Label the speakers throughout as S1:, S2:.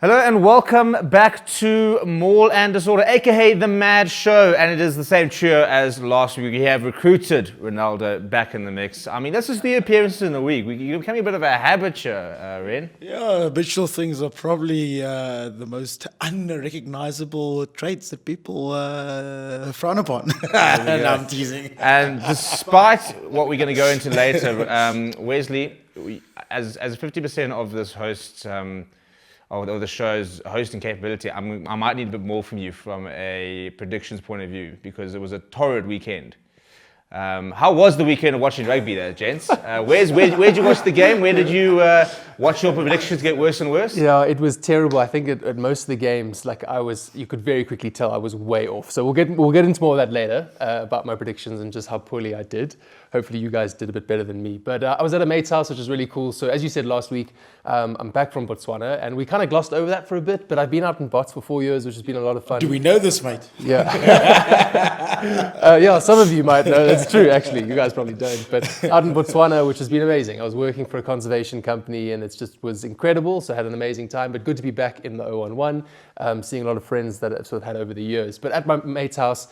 S1: Hello and welcome back to Maul and Disorder, aka The Mad Show, and it is the same trio as last week. We have recruited Ronaldo back in the mix. I mean, this is the appearances in the week. You're becoming a bit of a habitual, Ren.
S2: Yeah, habitual things are probably the most unrecognizable traits that people frown upon. And I'm teasing.
S1: And despite what we're going to go into later, Wesley, as 50% of this host... or the show's hosting capability, I might need a bit more from you from a predictions point of view, because it was a torrid weekend. How was the weekend of watching rugby there, gents? Where'd you watch the game? Where did you watch your predictions get worse and worse?
S3: Yeah, it was terrible. I think at most of the games, you could very quickly tell I was way off. So we'll get into more of that later about my predictions and just how poorly I did. Hopefully you guys did a bit better than me. But I was at a mate's house, which was really cool. So as you said last week, I'm back from Botswana, and we kind of glossed over that for a bit. But I've been out in Bots for 4 years, which has been a lot of fun.
S2: Do we know this, mate?
S3: Yeah. Yeah, some of you might know. That's true, actually. You guys probably don't. But out in Botswana, which has been amazing. I was working for a conservation company, and it just was incredible. So I had an amazing time. But good to be back in the 011, seeing a lot of friends that I've sort of had over the years. But at my mate's house,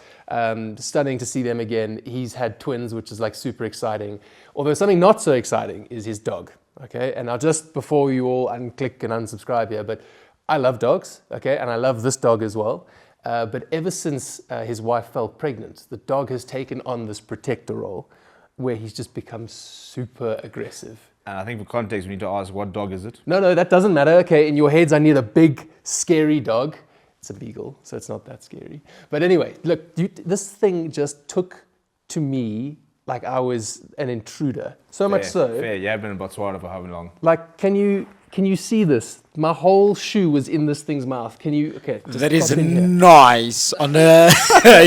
S3: stunning to see them again. He's had twins, which is like super exciting. Although something not so exciting is his dog. Okay, and now just before you all unclick and unsubscribe here, but I love dogs. Okay, and I love this dog as well. But ever since his wife fell pregnant, the dog has taken on this protector role, where he's just become super aggressive.
S1: And I think for context, we need to ask, what dog is it?
S3: No, that doesn't matter. Okay, in your heads, I need a big, scary dog. It's a beagle, so it's not that scary. But anyway, look, this thing just took to me like I was an intruder. So much so.
S1: Fair, you have been in Botswana for how long?
S3: Like, can you see this? My whole shoe was in this thing's mouth. Can you? Okay.
S2: That is nice on a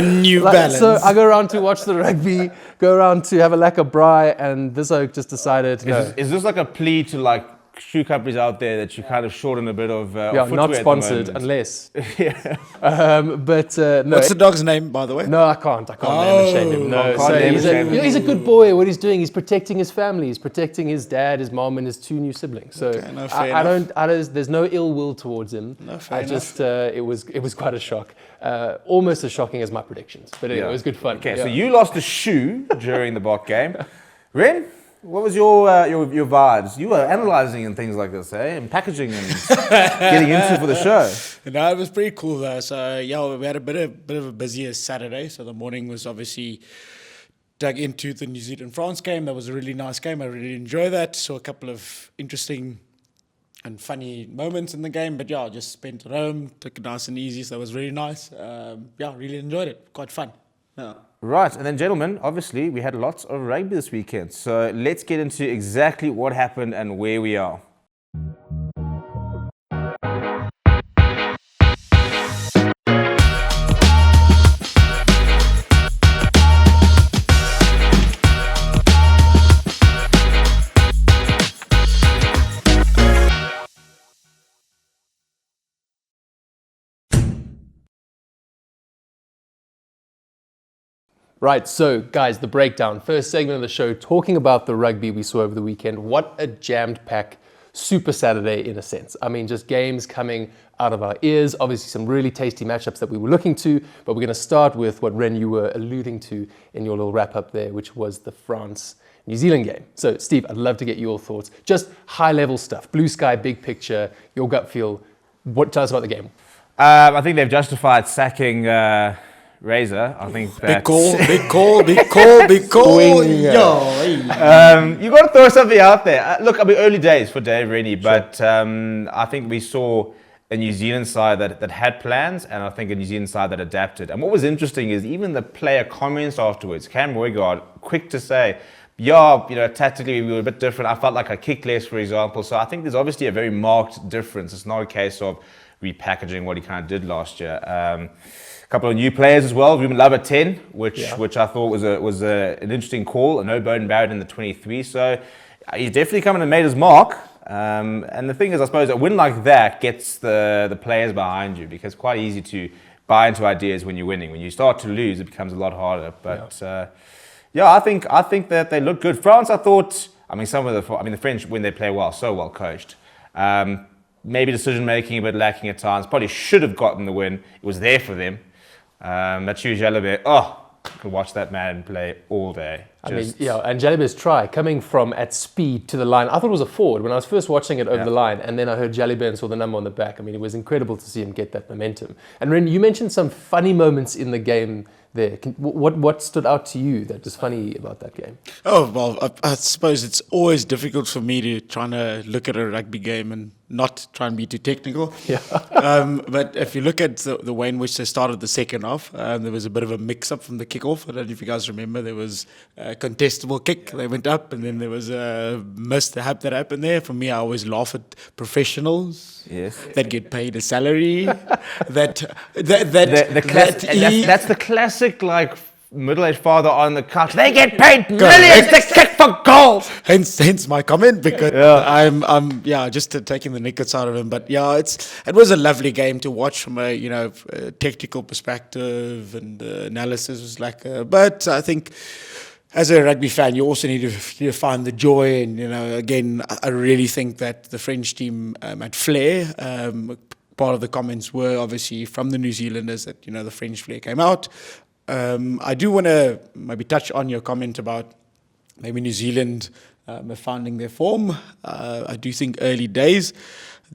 S2: New Balance.
S3: So I go around to watch the rugby, go around to have a lack of braai, and this oak just decided.
S1: Is this like a plea to like shoe companies out there that you kind of shorten a bit of
S3: yeah, not sponsored unless.
S1: Yeah.
S3: But no.
S2: What's the dog's name, by the way?
S3: No, I can't name and shame him. No, he's a good boy. What he's doing, he's protecting his family. He's protecting his dad, his mom, and his 2 new siblings. So there's no ill will towards him.
S2: No, fair enough.
S3: It was quite a shock. Almost as shocking as my predictions. But anyway, it was good fun.
S1: Okay, so you lost a shoe during the Bok game. Ren? What was your vibes? You were analysing and things like this, eh? And packaging and getting into for the show.
S2: No, it was pretty cool though. So yeah, we had a bit of a busier Saturday. So the morning was obviously dug into the New Zealand-France game. That was a really nice game. I really enjoyed that. Saw a couple of interesting and funny moments in the game. But yeah, I just spent at home, took it nice and easy. So that was really nice. Yeah, really enjoyed it. Quite fun. Yeah.
S1: Right, and then gentlemen, obviously we had lots of rugby this weekend, so let's get into exactly what happened and where we are.
S3: Right, so guys, the breakdown. First segment of the show, talking about the rugby we saw over the weekend. What a jammed pack Super Saturday in a sense. I mean, just games coming out of our ears. Obviously some really tasty matchups that we were looking to, but we're going to start with what Ren, you were alluding to in your little wrap up there, which was the France-New Zealand game. So Steve, I'd love to get your thoughts. Just high level stuff, blue sky, big picture, your gut feel. Tell us about the game.
S1: I think they've justified sacking Razor. I think
S2: big call. Yo.
S1: You got to throw something out there. Look, I mean, early days for Dave Rennie, but I think we saw a New Zealand side that had plans, and I think a New Zealand side that adapted. And what was interesting is even the player comments afterwards. Cam Roygaard, quick to say, yeah, tactically we were a bit different. I felt like I kicked less, for example. So I think there's obviously a very marked difference. It's not a case of repackaging what he kind of did last year. A couple of new players as well. Ruben Love at 10, which I thought was an interesting call. No Bowden Barrett in the 23. So he's definitely come and made his mark. And the thing is, I suppose a win like that gets the players behind you, because it's quite easy to buy into ideas when you're winning. When you start to lose, it becomes a lot harder. But I think that they look good. France, I thought. I mean, the French, when they play well, so well coached. maybe decision making a bit lacking at times. Probably should have gotten the win. It was there for them. Mathieu Jalibert, I could watch that man play all day.
S3: I mean, and Jalibert's try, coming from at speed to the line, I thought it was a forward when I was first watching it over the line, and then I heard Jalibert and saw the number on the back. I mean, it was incredible to see him get that momentum. And Ren, you mentioned some funny moments in the game there. What stood out to you that was funny about that game?
S2: Oh, well, I suppose it's always difficult for me to try to look at a rugby game and not try and be too technical.
S3: Yeah.
S2: But if you look at the way in which they started the second half, there was a bit of a mix-up from the kick-off. I don't know if you guys remember. There was a contestable kick. They went up, and then there was a miss that happened there. For me, I always laugh at professionals that get paid a salary. That's
S1: the classic, like, middle-aged father on the couch. They get paid millions to kick for goals.
S2: Hence my comment, because I'm just taking the naked side of him. But it was a lovely game to watch from a technical perspective, and the analysis was like. But I think, as a rugby fan, you also need to find the joy. And again, I really think that the French team had flair. Part of the comments were obviously from the New Zealanders that the French flair came out. I do want to maybe touch on your comment about maybe New Zealand finding their form. I do think early days,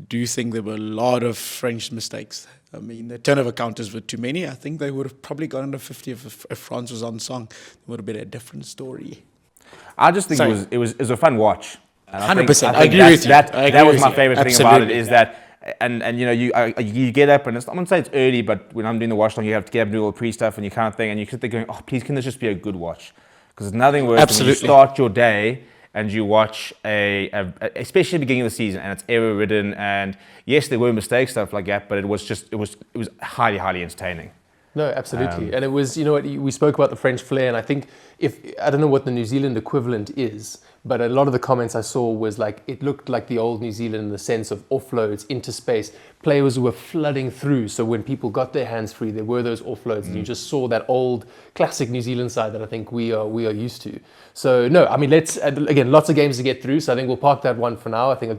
S2: there were a lot of French mistakes. I mean, the turnover counters were too many. I think they would have probably gone under 50 if France was on song. It would have been a different story.
S1: I just think it was a fun watch.
S2: 100%. I agree with you.
S1: That was my favorite thing about it, is that. And you get up, and I'm not say it's early, but when I'm doing the watch long, you have to get up and do all the pre-stuff and you kind of thing, and you sit there going, please, can this just be a good watch? Because there's nothing worse when you start your day and you watch especially at the beginning of the season, and it's error-ridden, and yes, there were mistakes, stuff like that, but it was highly, highly entertaining.
S3: No, absolutely. And it was, we spoke about the French flair, and I think I don't know what the New Zealand equivalent is, but a lot of the comments I saw was like, it looked like the old New Zealand in the sense of offloads into space. Players were flooding through. So when people got their hands free, there were those offloads, and you just saw that old classic New Zealand side that I think we are used to. So no, I mean, again, lots of games to get through. So I think we'll park that one for now. I think a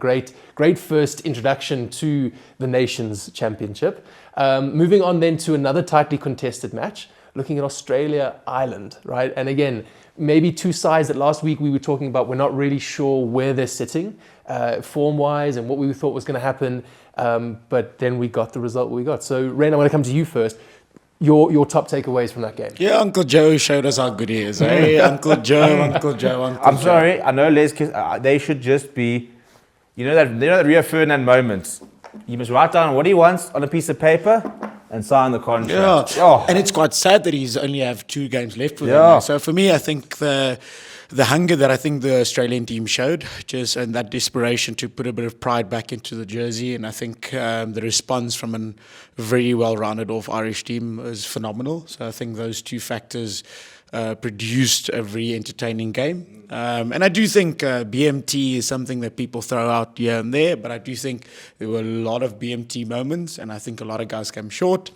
S3: great first introduction to the Nations Championship. Moving on then to another tightly contested match, looking at Australia-Ireland, right? And again, maybe two sides that last week we were talking about, we're not really sure where they're sitting form-wise and what we thought was going to happen. But then we got the result we got. So, Ren, I want to come to you first. Your top takeaways from that game.
S2: Yeah, Uncle Joe showed us how good he is. Hey, Uncle Joe.
S1: I'm sorry, I know Les Kiss, they should just be, that Rio Ferdinand moment. You must write down what he wants on a piece of paper and sign the contract.
S2: Yeah. And it's quite sad that he's only have 2 games left with him. So for me, I think the hunger that I think the Australian team showed, and that desperation to put a bit of pride back into the jersey, and I think the response from a very well-rounded off Irish team was phenomenal. So I think those 2 factors produced a very entertaining game. And I do think BMT is something that people throw out here and there, but I do think there were a lot of BMT moments, and I think a lot of guys came short.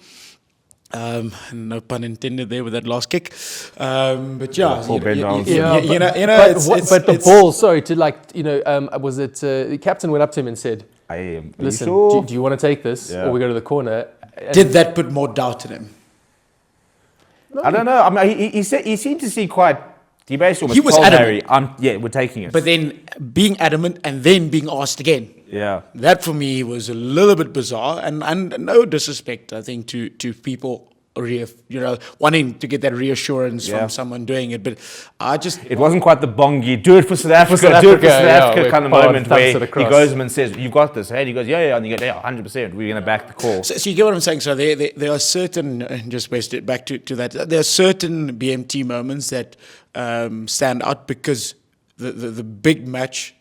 S2: No pun intended there with that last kick. But yeah,
S3: but the ball, sorry, was it the captain went up to him and said, listen, do you want to take this or we go to the corner?
S2: Did that put more doubt in him?
S1: No. I don't know. I mean, he seemed to see quite. He basically
S2: was adamant.
S1: Harry, we're taking it.
S2: But then being adamant and then being asked again.
S1: Yeah.
S2: That for me was a little bit bizarre, and no disrespect, I think, to people wanting to get that reassurance from someone doing it, but it
S1: wasn't quite the bongy do it for South Africa kind of moment where he goes and says, "You've got this," hey, and he goes, yeah, and you go, 100%, we're going to back the call.
S2: So you get what I'm saying. So there are certain, just back to that, there are certain BMT moments that stand out because the big match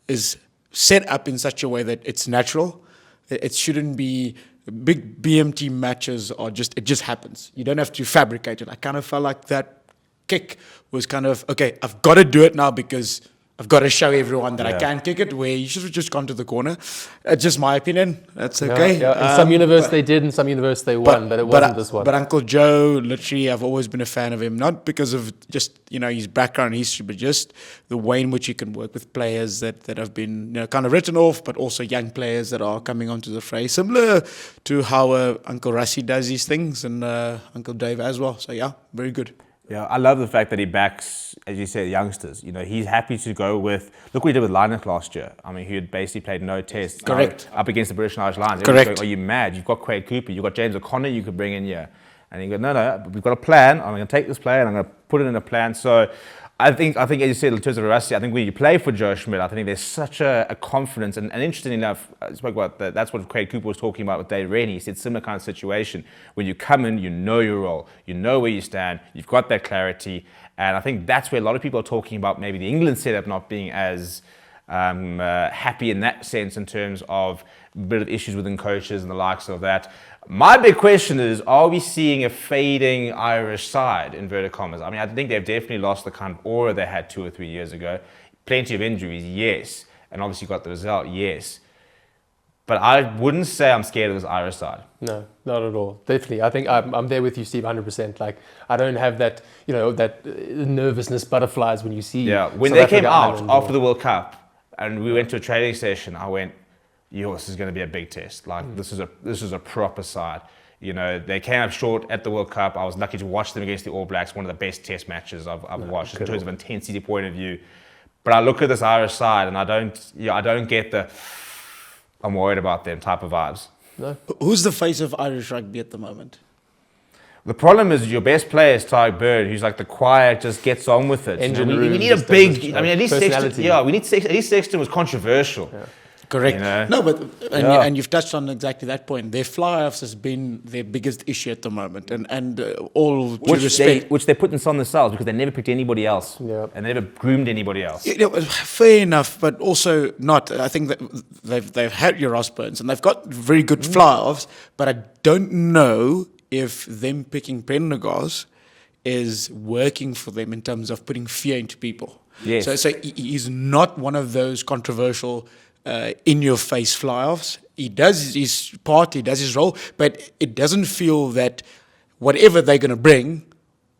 S2: is set up in such a way that it's natural. It shouldn't be. Big BMT matches it just happens. You don't have to fabricate it. I kind of felt like that kick was kind of, okay, I've got to do it now because I've got to show everyone that I
S1: Yeah.
S2: can kick it, where you should have just gone to the corner. It's just my opinion. That's okay.
S3: Yeah. In some universe they did, in some universe they won, but it wasn't this one.
S2: But Uncle Joe, literally, I've always been a fan of him, not because of just, his background history, but just the way in which he can work with players that have been, kind of written off, but also young players that are coming onto the fray. Similar to how Uncle Rassi does these things, and Uncle Dave as well. So, yeah, very good.
S1: Yeah, I love the fact that he backs, as you said, youngsters. He's happy to go with. Look what he did with Lynott last year. I mean, he had basically played no tests.
S2: Correct.
S1: Up against the British and Irish Lions.
S2: Correct.
S1: Going, are you mad? You've got Craig Cooper. You've got James O'Connor you could bring in here. And he goes, no, we've got a plan. I'm going to take this player and I'm going to put it in a plan. So I think as you said, in terms of Rassi, I think when you play for Joe Schmidt, I think there's such a confidence. And interestingly enough, I spoke about that. That's what Craig Cooper was talking about with Dave Rennie. He said similar kind of situation. When you come in, you know your role. You know where you stand. You've got that clarity. And I think that's where a lot of people are talking about maybe the England setup not being as happy in that sense in terms of a bit of issues within coaches and the likes of that. My big question is, are we seeing a fading Irish side, inverted commas? I mean, I think they've definitely lost the kind of aura they had 2 or 3 years ago. Plenty of injuries, yes. And obviously got the result, yes. But I wouldn't say I'm scared of this Irish side.
S3: No, not at all. Definitely. I think I'm there with you, Steve, 100%. Like, I don't have that, that nervousness, butterflies when you see.
S1: Yeah, when
S3: South
S1: they
S3: Africa
S1: came out
S3: Ireland
S1: after the World Cup and we went to a training session, I went, this is going to be a big test. Like, this is a proper side. They came up short at the World Cup. I was lucky to watch them against the All Blacks, one of the best test matches I've watched in terms of intensity point of view. But I look at this Irish side and I don't get the I'm worried about them type of vibes.
S3: No.
S2: Who's the face of Irish rugby at the moment?
S1: The problem is your best player is Tyke Bird, who's like the quiet, just gets on with it.
S3: Engine
S1: we
S3: room,
S1: need a
S3: just
S1: big.
S3: does
S1: I mean, at least Sexton.
S3: personality.
S1: Yeah, at least Sexton was controversial.
S3: Yeah.
S2: Correct. No, but and you've touched on exactly that point. Their fly-offs has been their biggest issue at the moment, and all due respect,
S1: which they put inside themselves because they never picked anybody else.
S3: Yeah.
S1: And they never groomed anybody else.
S2: Fair enough, but also not. I think that they've had your Ross Burns and they've got very good fly-offs, but I don't know if them picking Prendergast is working for them in terms of putting fear into people.
S1: Yes.
S2: So he's not one of those controversial, in-your-face fly-offs. He does his part, he does his role, but it doesn't feel that whatever they're going to bring,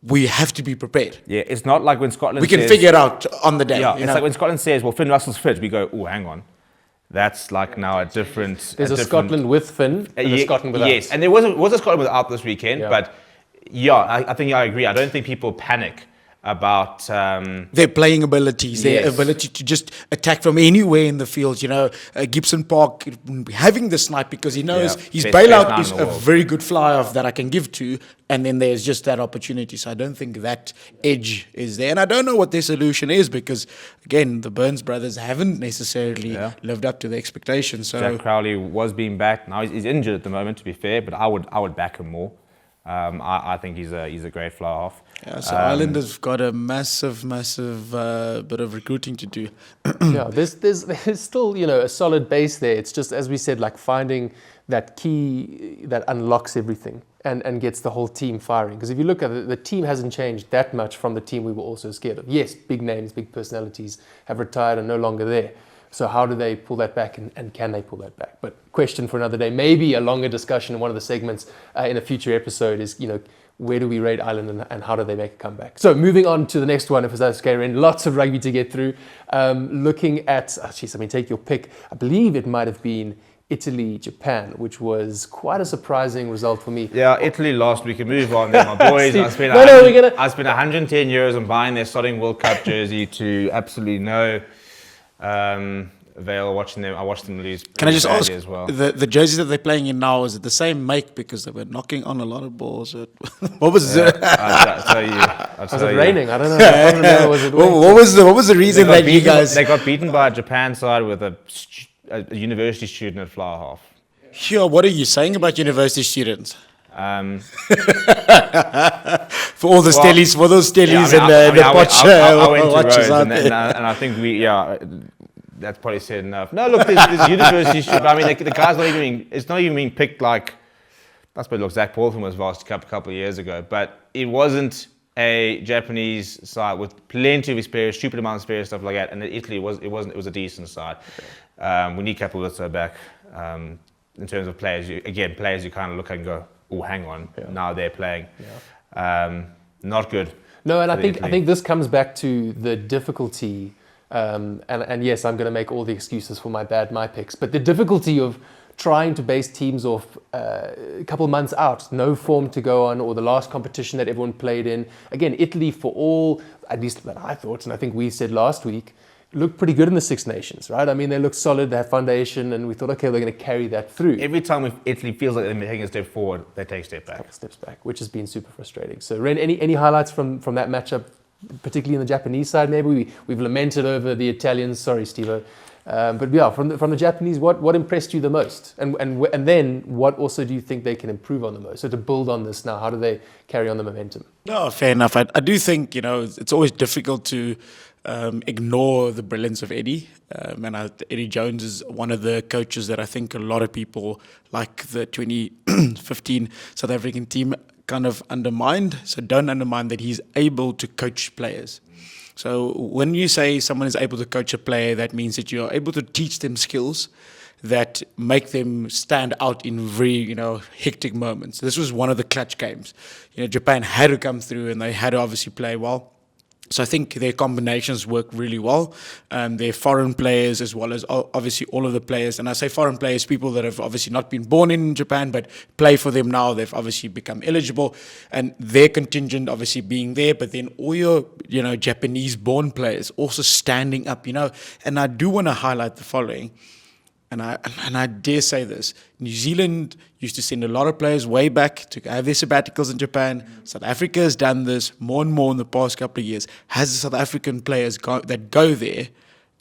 S2: we have to be prepared.
S1: Yeah, it's not like when Scotland
S2: We can
S1: says,
S2: figure it out on the day.
S1: Yeah, it's like when Scotland says, well, Finn Russell's fit, we go, oh, hang on. That's like now a different...
S3: There's a Scotland with Finn and a Scotland without.
S1: Yes, and there was a Scotland without this weekend, but I think I agree. I don't think people panic about
S2: their playing abilities, their
S1: Yes.
S2: ability to just attack from anywhere in the field. Gibson Park having the snipe because he knows his
S1: Best
S2: bailout
S1: nine
S2: is
S1: in the
S2: a
S1: world.
S2: very good fly-off that I can give to, and then there's just that opportunity. So I don't think that edge is there. And I don't know what their solution is because, again, the Burns brothers haven't necessarily lived up to the expectations. So
S1: Jack Crowley was being backed. Now he's injured at the moment, to be fair, but I would back him more. I think he's a great fly-off.
S2: yeah, so Ireland has got a massive bit of recruiting to do.
S3: Yeah, there's still a solid base there. It's just, as we said, like finding that key that unlocks everything and gets the whole team firing. Because if you look at it, the team hasn't changed that much from the team we were also scared of. Yes, big names, big personalities have retired and no longer there. So how do they pull that back and can they pull that back? But question for another day, maybe a longer discussion in one of the segments in a future episode is, where do we rate Ireland and how do they make a comeback? So moving on to the next one, if it's okay, Ren, lots of rugby to get through. Looking at, take your pick. I believe it might have been Italy, Japan, which was quite a surprising result for me.
S1: Yeah, Italy lost. We can move on there, my boys.
S3: Steve,
S1: I spent I spent 110 euros on buying their starting World Cup jersey to absolutely no avail. Watching them, I watched them lose.
S2: Can I just ask,
S1: as well.
S2: the jersey that they're playing in now, is it the same make because they were knocking on a lot of balls? What was it?
S1: I'll tell you.
S3: Was it raining? I don't know. I don't remember. Was it
S2: what was the reason that you guys...
S1: They got beaten by a Japan side with a university student at fly half.
S2: Sure, what are you saying about university students? For all the stellies, for those stellies and the watchers
S1: I went to Rhodes
S2: out
S1: and
S2: there.
S1: I think that's probably said enough. No, look, there's university students. I mean, the guy's it's not even being picked like, I suppose, look, Zach Paulson was varsity cup a couple of years ago, but it wasn't a Japanese side with plenty of experience, stupid amount of experience, stuff like that, and Italy was a decent side. We need Capelizzo back in terms of players. Players you kind of look at and go, oh, hang on, now they're playing. Not good.
S3: No, and I think this comes back to the difficulty. And yes, I'm going to make all the excuses for my picks, but the difficulty of trying to base teams off a couple months out, no form to go on, or the last competition that everyone played in. Again, Italy, for all, at least that I thought, and I think we said last week, looked pretty good in the Six Nations, right? I mean, they looked solid, they had foundation, and we thought, okay, they're going to carry that through.
S1: Every time Italy feels like they're taking a step forward, they take a step back.
S3: Couple steps back, which has been super frustrating. So, Ren, any highlights from that matchup, particularly in the Japanese side? Maybe we've lamented over the Italians. Sorry, Steve. But yeah, from the Japanese, what impressed you the most? And then what also do you think they can improve on the most? So to build on this now, how do they carry on the momentum?
S2: No, fair enough. I do think, it's always difficult to ignore the brilliance of Eddie. Eddie Jones is one of the coaches that I think a lot of people, like the 2015 South African team, kind of undermined. So don't undermine that he's able to coach players. So when you say someone is able to coach a player, that means that you are able to teach them skills that make them stand out in very, hectic moments. This was one of the clutch games. Japan had to come through and they had to obviously play well. So I think their combinations work really well. Their foreign players, as well as obviously all of the players, and I say foreign players, people that have obviously not been born in Japan but play for them now. They've obviously become eligible, and their contingent obviously being there. But then all your Japanese-born players also standing up. And I do want to highlight the following. And I dare say this, New Zealand used to send a lot of players way back to have their sabbaticals in Japan. South Africa has done this more and more in the past couple of years. Has the South African players that go there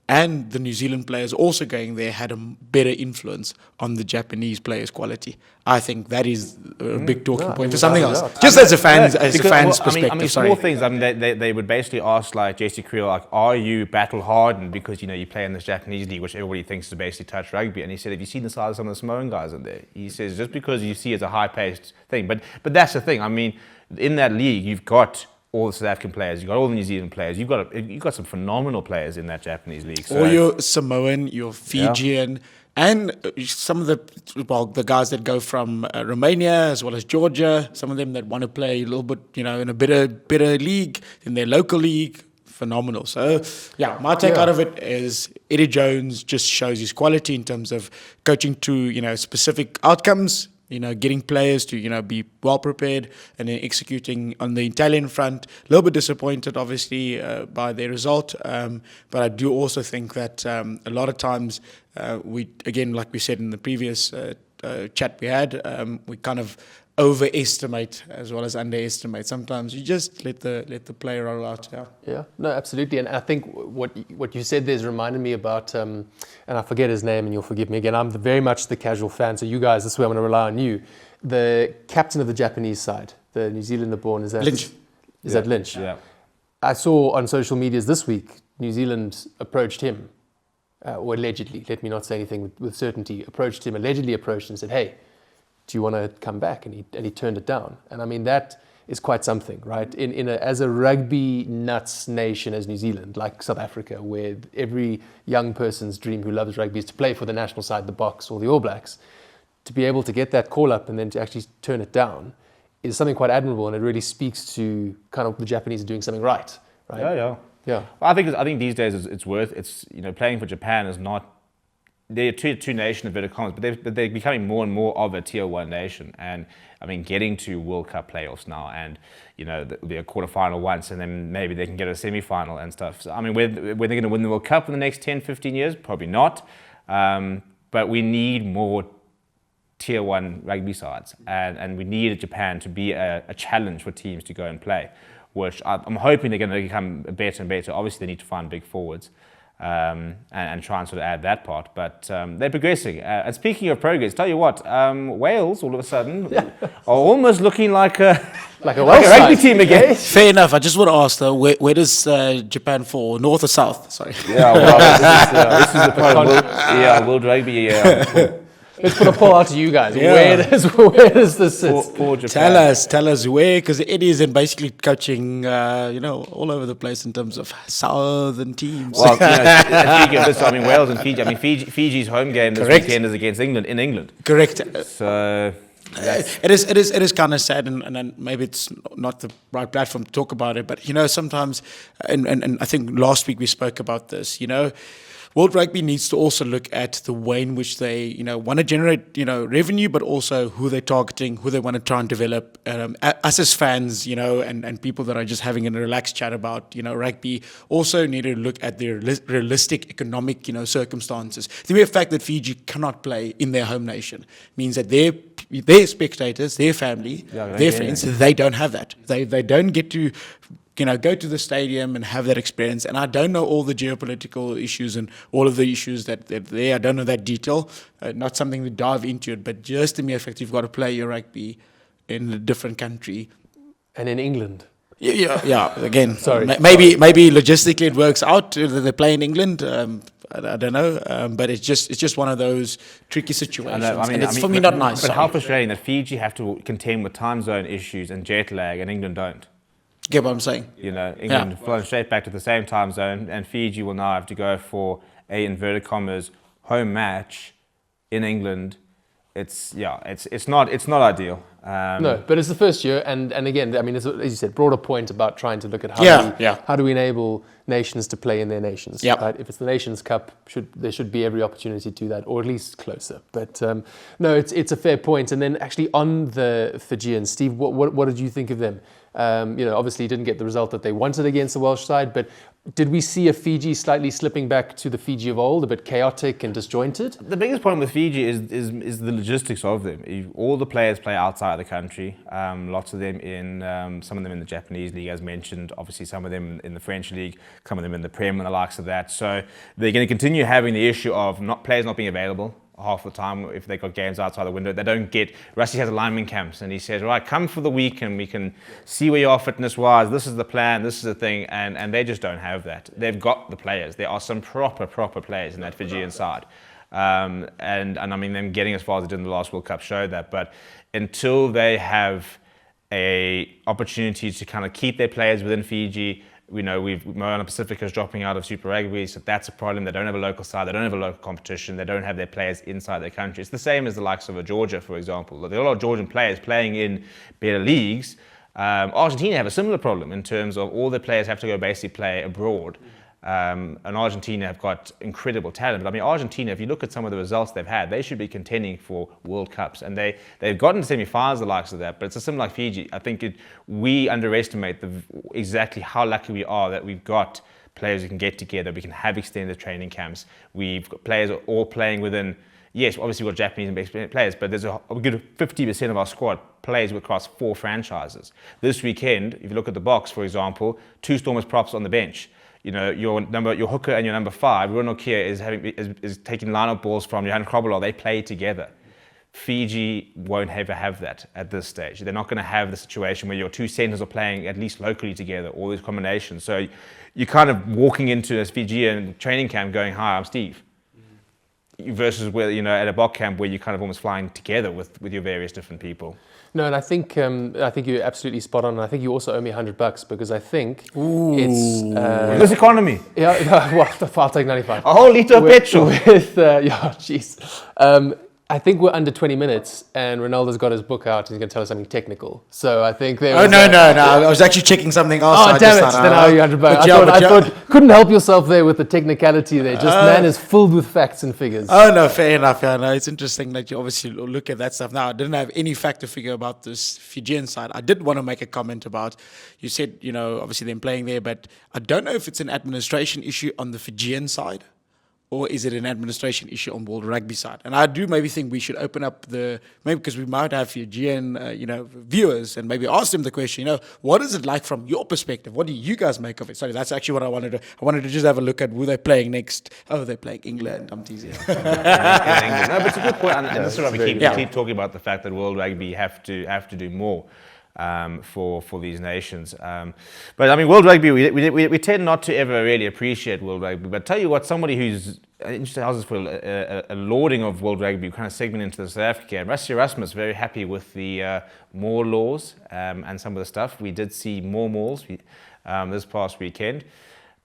S2: and the New Zealand players also going there had a better influence on the Japanese players' quality? I think that is a big talking point for something else. Just as a fan's perspective.
S1: I mean, small things. I mean, they would basically ask like JC Creel, like, are you battle hardened because you play in this Japanese league, which everybody thinks is basically touch rugby? And he said, have you seen the size of some of the Samoan guys in there? He says just because you see it's a high-paced thing, but that's the thing. I mean, in that league, you've got all the South African players, you've got all the New Zealand players, you've got some phenomenal players in that Japanese league. So,
S2: all your Samoan, your Fijian, and some of the guys that go from Romania as well as Georgia, some of them that want to play a little bit, in a better league, in their local league, phenomenal. So, my take out of it is Eddie Jones just shows his quality in terms of coaching to, specific outcomes, getting players to, be well prepared and then executing on the Italian front. A little bit disappointed, obviously, by their result. But I do also think that a lot of times we, again, like we said in the previous chat we had, we kind of overestimate as well as underestimate. Sometimes you just let the player roll out.
S3: Yeah, no, absolutely. And I think what you said there's reminded me about, and I forget his name, and you'll forgive me again. I'm very much the casual fan. So you guys, this is where I'm going to rely on you. The captain of the Japanese side, the New Zealander-born, is that
S2: Lynch?
S3: Is that Lynch?
S1: Yeah.
S3: I saw on social medias this week, New Zealand approached him, or allegedly. Let me not say anything with certainty. Allegedly approached him and said, "Hey, do you want to come back?" And he turned it down. And I mean, that is quite something, right? As a rugby nuts nation as New Zealand, like South Africa, where every young person's dream who loves rugby is to play for the national side, the Boks or the All Blacks, to be able to get that call up and then to actually turn it down is something quite admirable, and it really speaks to kind of the Japanese are doing something right? Yeah.
S1: I think these days it's playing for Japan is not. They're two nations of inverted commas, but they're becoming more and more of a tier one nation. And I mean, getting to World Cup playoffs now, and there'll be a quarterfinal once, and then maybe they can get a semi-final and stuff. So I mean, when they're going to win the World Cup in the next 10, 15 years, probably not. But we need more tier one rugby sides, and we need Japan to be a challenge for teams to go and play, which I'm hoping they're going to become better and better. Obviously, they need to find big forwards. And try and sort of add that part. But they're progressing. And speaking of progress, tell you what, Wales all of a sudden are almost looking like a rugby team again.
S2: Fair enough. I just want to ask though, where does Japan fall? North or south? Sorry.
S1: Yeah, well, this is the problem. World Rugby.
S3: Let's put a poll out to you guys.
S2: Yeah.
S3: Where does this sit?
S1: For Japan.
S2: Tell us where, because it is in basically coaching, all over the place in terms of southern teams.
S1: Well, speaking of this, I mean, Wales and Fiji. I mean, Fiji's home game this
S2: Correct.
S1: weekend is against England in England.
S2: Correct.
S1: So
S2: It is kind of sad, and then maybe it's not the right platform to talk about it. But sometimes, and I think last week we spoke about this. World Rugby needs to also look at the way in which they, want to generate, revenue, but also who they're targeting, who they want to try and develop. Us as fans, and people that are just having a relaxed chat about, rugby, also need to look at their realistic economic, circumstances. The mere fact that Fiji cannot play in their home nation means that their spectators, their family, their friends, they don't have that. They don't get to go to the stadium and have that experience. And I don't know all the geopolitical issues and all of the issues that there. I don't know that detail. Not something to dive into it, but just the mere fact you've got to play your rugby in a different country.
S3: And in England.
S2: Yeah. Again,
S3: Sorry.
S2: Maybe logistically it works out that they play in England. I don't know, but it's just one of those tricky situations. And it's for me not nice.
S1: But how frustrating that Fiji have to contend with time zone issues and jet lag, and England don't.
S2: Get what I'm saying?
S1: England flown straight back to the same time zone, and Fiji will now have to go for a inverted commas home match in England. It's not ideal.
S3: No, but it's the first year, and again, I mean, as you said, broader point about trying to look at how do we enable nations to play in their nations.
S2: Yep.
S3: Right? If it's the Nations Cup, there should be every opportunity to do that, or at least closer. But no, it's a fair point. And then actually on the Fijians, Steve, what did you think of them? Obviously didn't get the result that they wanted against the Welsh side, but did we see a Fiji slightly slipping back to the Fiji of old, a bit chaotic and disjointed?
S1: The biggest problem with Fiji is the logistics of them. All the players play outside the country. Lots of them some of them in the Japanese league, as mentioned. Obviously, some of them in the French league, some of them in the Prem and the likes of that. So they're going to continue having the issue of players not being available half the time if they've got games outside the window. They don't get... Rusty has alignment camps and he says, right, come for the week and we can see where you are fitness-wise. This is the plan, this is the thing. And they just don't have that. They've got the players. There are some proper players in that Fijian side. And I mean, them getting as far as they did in the last World Cup showed that. But until they have a opportunity to kind of keep their players within Fiji... We know Moana Pacifica is dropping out of Super Rugby, so that's a problem. They don't have a local side, they don't have a local competition, they don't have their players inside their country. It's the same as the likes of Georgia, for example. There are a lot of Georgian players playing in better leagues. Argentina have a similar problem in terms of all their players have to go basically play abroad. And Argentina have got incredible talent. But I mean, Argentina, if you look at some of the results they've had, they should be contending for World Cups. And they've gotten to semi-finals, the likes of that. But it's a similar like Fiji. I think we underestimate exactly how lucky we are that we've got players who can get together. We can have extended training camps. We've got players all playing within... Yes, obviously we've got Japanese and experienced players, but there's a good 50% of our squad plays across 4 franchises. This weekend, if you look at the Boks, for example, 2 Stormers props on the bench. Your hooker and your number 5, Bruno Kia, is taking line-up balls from Johan Krobelov. They play together. Fiji won't ever have that at this stage. They're not going to have the situation where your 2 centers are playing at least locally together, all these combinations. So you're kind of walking into a Fijian training camp going, hi, I'm Steve. Versus where, at a Bok camp where you're kind of almost flying together with your various different people.
S3: No, and I think you're absolutely spot on. And I think you also owe me $100 because I think it's
S1: this economy.
S3: Yeah, well, I'll take 95.
S1: A whole liter of petrol.
S3: I think we're under 20 minutes, and Ronaldo's got his book out, and he's going to tell us something technical. So I think there.
S2: No! I was actually checking something else.
S3: Oh, damn it! Then I owe you $100. I thought couldn't help yourself there with the technicality there. Just man is filled with facts and figures.
S2: Oh no, fair enough. Yeah, no, it's interesting that you obviously look at that stuff. Now, I didn't have any fact or figure about this Fijian side. I did want to make a comment about. You said obviously them playing there, but I don't know if it's an administration issue on the Fijian side. Or is it an administration issue on World Rugby side? And I do maybe think we should open up maybe because we might have Fijian, viewers, and maybe ask them the question, what is it like from your perspective? What do you guys make of it? Sorry, that's actually what I wanted to. I wanted to just have a look at who they're playing next. Oh, they're playing England. I'm teasing.
S1: No, but it's a good point, and this is why we keep talking about the fact that World Rugby have to do more. for these nations. But I mean, World Rugby, we tend not to ever really appreciate World Rugby. But tell you what, somebody who's interested houses for a lauding of World Rugby, kind of segment into South Africa. And Rassie Erasmus very happy with the Maul laws and some of the stuff. We did see more Mauls this past weekend.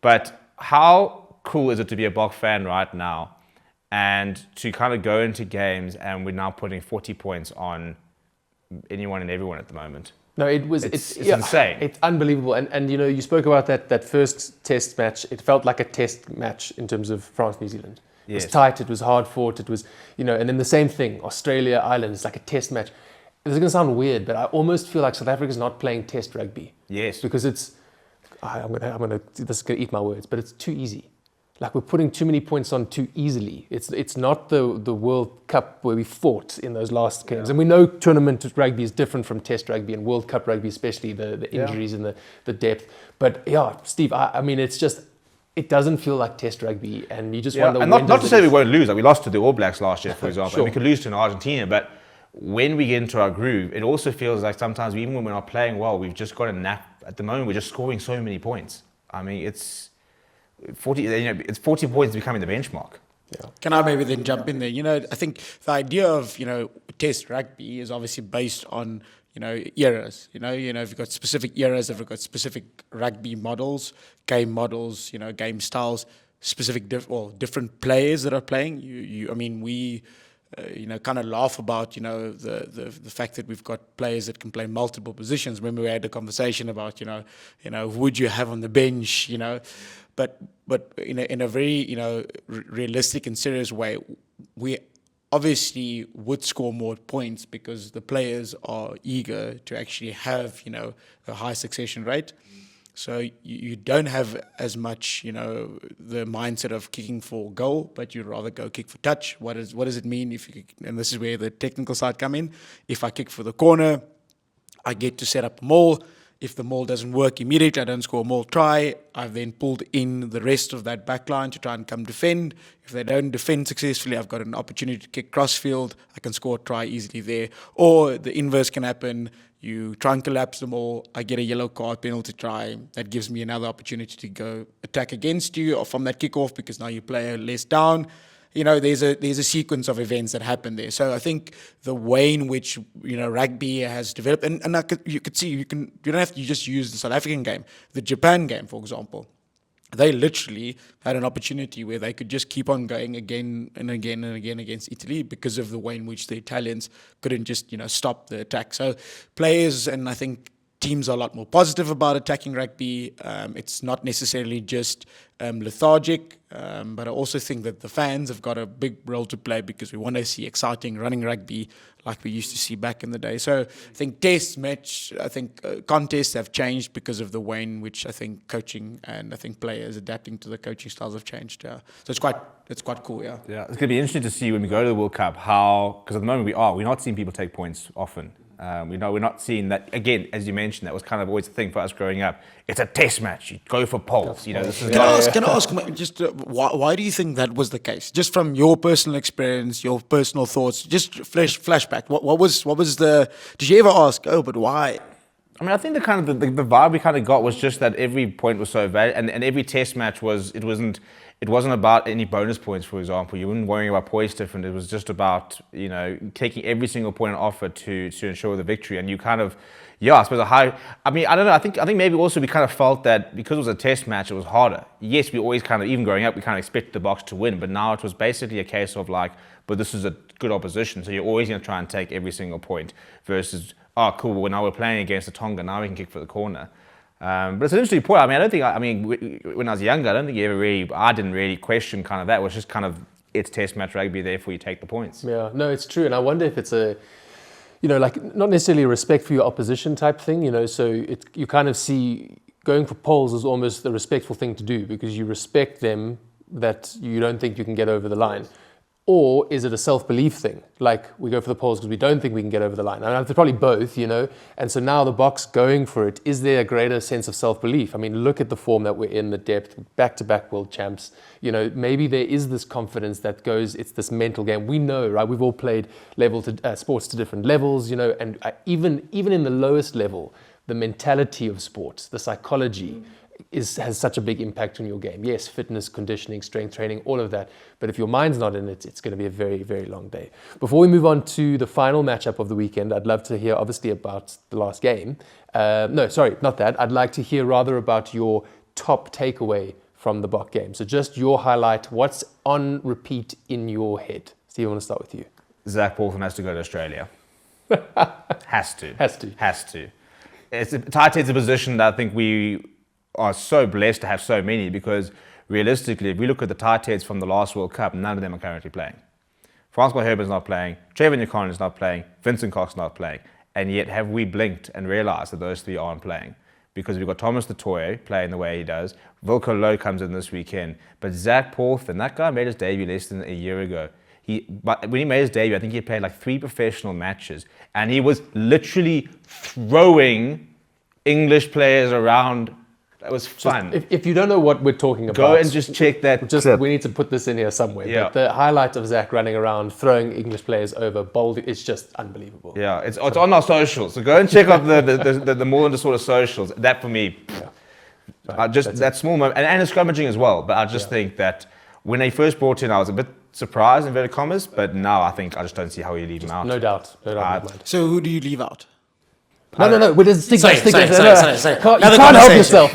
S1: But how cool is it to be a Boks fan right now and to kind of go into games and we're now putting 40 points on anyone and everyone at the moment?
S3: No, it's
S1: insane.
S3: It's unbelievable. And you spoke about that first test match. It felt like a test match in terms of France, New Zealand. It was tight, it was hard fought, it was, and then the same thing, Australia, Ireland, it's like a test match. This is going to sound weird, but I almost feel like South Africa's not playing test rugby.
S1: Yes.
S3: Because this is going to eat my words, but it's too easy. Like we're putting too many points on too easily. It's not the World Cup where we fought in those last games. And we know tournament rugby is different from test rugby and World Cup rugby, especially the injuries and the depth. But Steve, I mean, it's just, it doesn't feel like test rugby. And you just wonder.
S1: And not to say we won't lose. Like we lost to the All Blacks last year, for example.
S3: Sure.
S1: And we could lose to an Argentina. But when we get into our groove, it also feels like sometimes even when we're not playing well, we've just got a nap. At the moment, we're just scoring so many points. I mean, it's 40. It's 40 points becoming the benchmark.
S2: Yeah. Can I maybe then jump in there? I think the idea of test rugby is obviously based on eras. If you've got specific eras, if you've got specific rugby models, game styles, specific different players that are playing. We kind of laugh about the fact that we've got players that can play multiple positions. Remember we had a conversation about would you have on the bench, but in a very realistic and serious way, we obviously would score more points because the players are eager to actually have a high succession rate. So you don't have as much, the mindset of kicking for goal, but you'd rather go kick for touch. What does it mean if you? And this is where the technical side come in. If I kick for the corner, I get to set up a maul. If the maul doesn't work immediately, I don't score a maul try. I've then pulled in the rest of that back line to try and come defend. If they don't defend successfully, I've got an opportunity to kick crossfield. I can score a try easily there. Or the inverse can happen. You try and collapse them all. I get a yellow card, penalty try. That gives me another opportunity to go attack against you or from that kickoff because now you play less down. There's a sequence of events that happen there. So I think the way in which rugby has developed, and you could see you don't have to just use the South African game, the Japan game, for example. They literally had an opportunity where they could just keep on going again and again and again against Italy because of the way in which the Italians couldn't just, stop the attack. So players, and I think teams are a lot more positive about attacking rugby. It's not necessarily just lethargic, but I also think that the fans have got a big role to play because we want to see exciting running rugby like we used to see back in the day. So I think contests have changed because of the way in which I think coaching and I think players adapting to the coaching styles have changed. So it's quite cool. Yeah.
S1: Yeah, it's going to be interesting to see when we go to the World Cup because at the moment we're not seeing people take points often. We're not seeing that again, as you mentioned. That was kind of always the thing for us growing up. It's a test match. You go for poles. This is.
S2: Can I ask just why do you think that was the case? Just from your personal experience, your personal thoughts. Just flashback. What was the? Did you ever ask? Oh, but why?
S1: I mean, I think the vibe we kind of got was just that every point was so valuable, and every test match it wasn't about any bonus points, for example. You weren't worrying about points different. It was just about, taking every single point on offer to ensure the victory. And you kind of, I suppose I don't know. I think maybe also we kind of felt that because it was a test match, it was harder. Yes, we always kind of, even growing up, we kind of expected the Boks to win. But now it was basically a case of but this is a good opposition. So you're always going to try and take every single point versus, oh, cool, well, now we're playing against the Tonga. Now we can kick for the corner. But it's an interesting point. When I was younger, I didn't really question kind of that. It was just kind of, it's test match rugby, therefore you take the points.
S3: Yeah, no, it's true. And I wonder if it's not necessarily a respect for your opposition type thing, so you kind of see going for poles is almost the respectful thing to do because you respect them that you don't think you can get over the line. Or is it a self-belief thing? Like we go for the polls because we don't think we can get over the line. And it's probably both, And so now the Boks going for it, is there a greater sense of self-belief? I mean, look at the form that we're in, the depth, back-to-back world champs. Maybe there is this confidence that goes, it's this mental game. We know, right? We've all played sports to different levels, and even in the lowest level, the mentality of sports, the psychology, has such a big impact on your game. Yes, fitness, conditioning, strength training, all of that. But if your mind's not in it, it's going to be a very, very long day. Before we move on to the final matchup of the weekend, I'd love to hear obviously about the last game. No, sorry, not that. I'd like to hear rather about your top takeaway from the Boks game. So just your highlight, what's on repeat in your head? Steve, I want to start with you.
S1: Zach Paulson has to go to Australia. Has to. Tight head's a position that I think we are so blessed to have so many, because realistically, if we look at the tight heads from the last World Cup, none of them are currently playing. Francois Herbert's not playing, Trevor Newcon is not playing, Vincent Cox not playing, and yet have we blinked and realised that those three aren't playing? Because we've got Thomas Toye playing the way he does, Wilco Lowe comes in this weekend, but Zach Paulson, that guy made his debut less than a year ago. But when he made his debut, I think he played like 3 professional matches, and he was literally throwing English players around. That was fun.
S3: If you don't know what we're talking about,
S1: go and just check that clip.
S3: We need to put this in here somewhere.
S1: Yeah.
S3: But the highlight of Zach running around, throwing English players over, bold, it's just unbelievable.
S1: Yeah, it's on our socials. So go and check out the more than the sort of socials. That for me,
S3: Right,
S1: that small moment, and the scrummaging as well. But I just think that when they first brought in, I was a bit surprised, in inverted commas. But now I think I just don't see how you leave him out.
S3: No doubt in my mind.
S2: So who do you leave out?
S3: No. We're just stick.
S2: Sorry.
S3: You can't help yourself.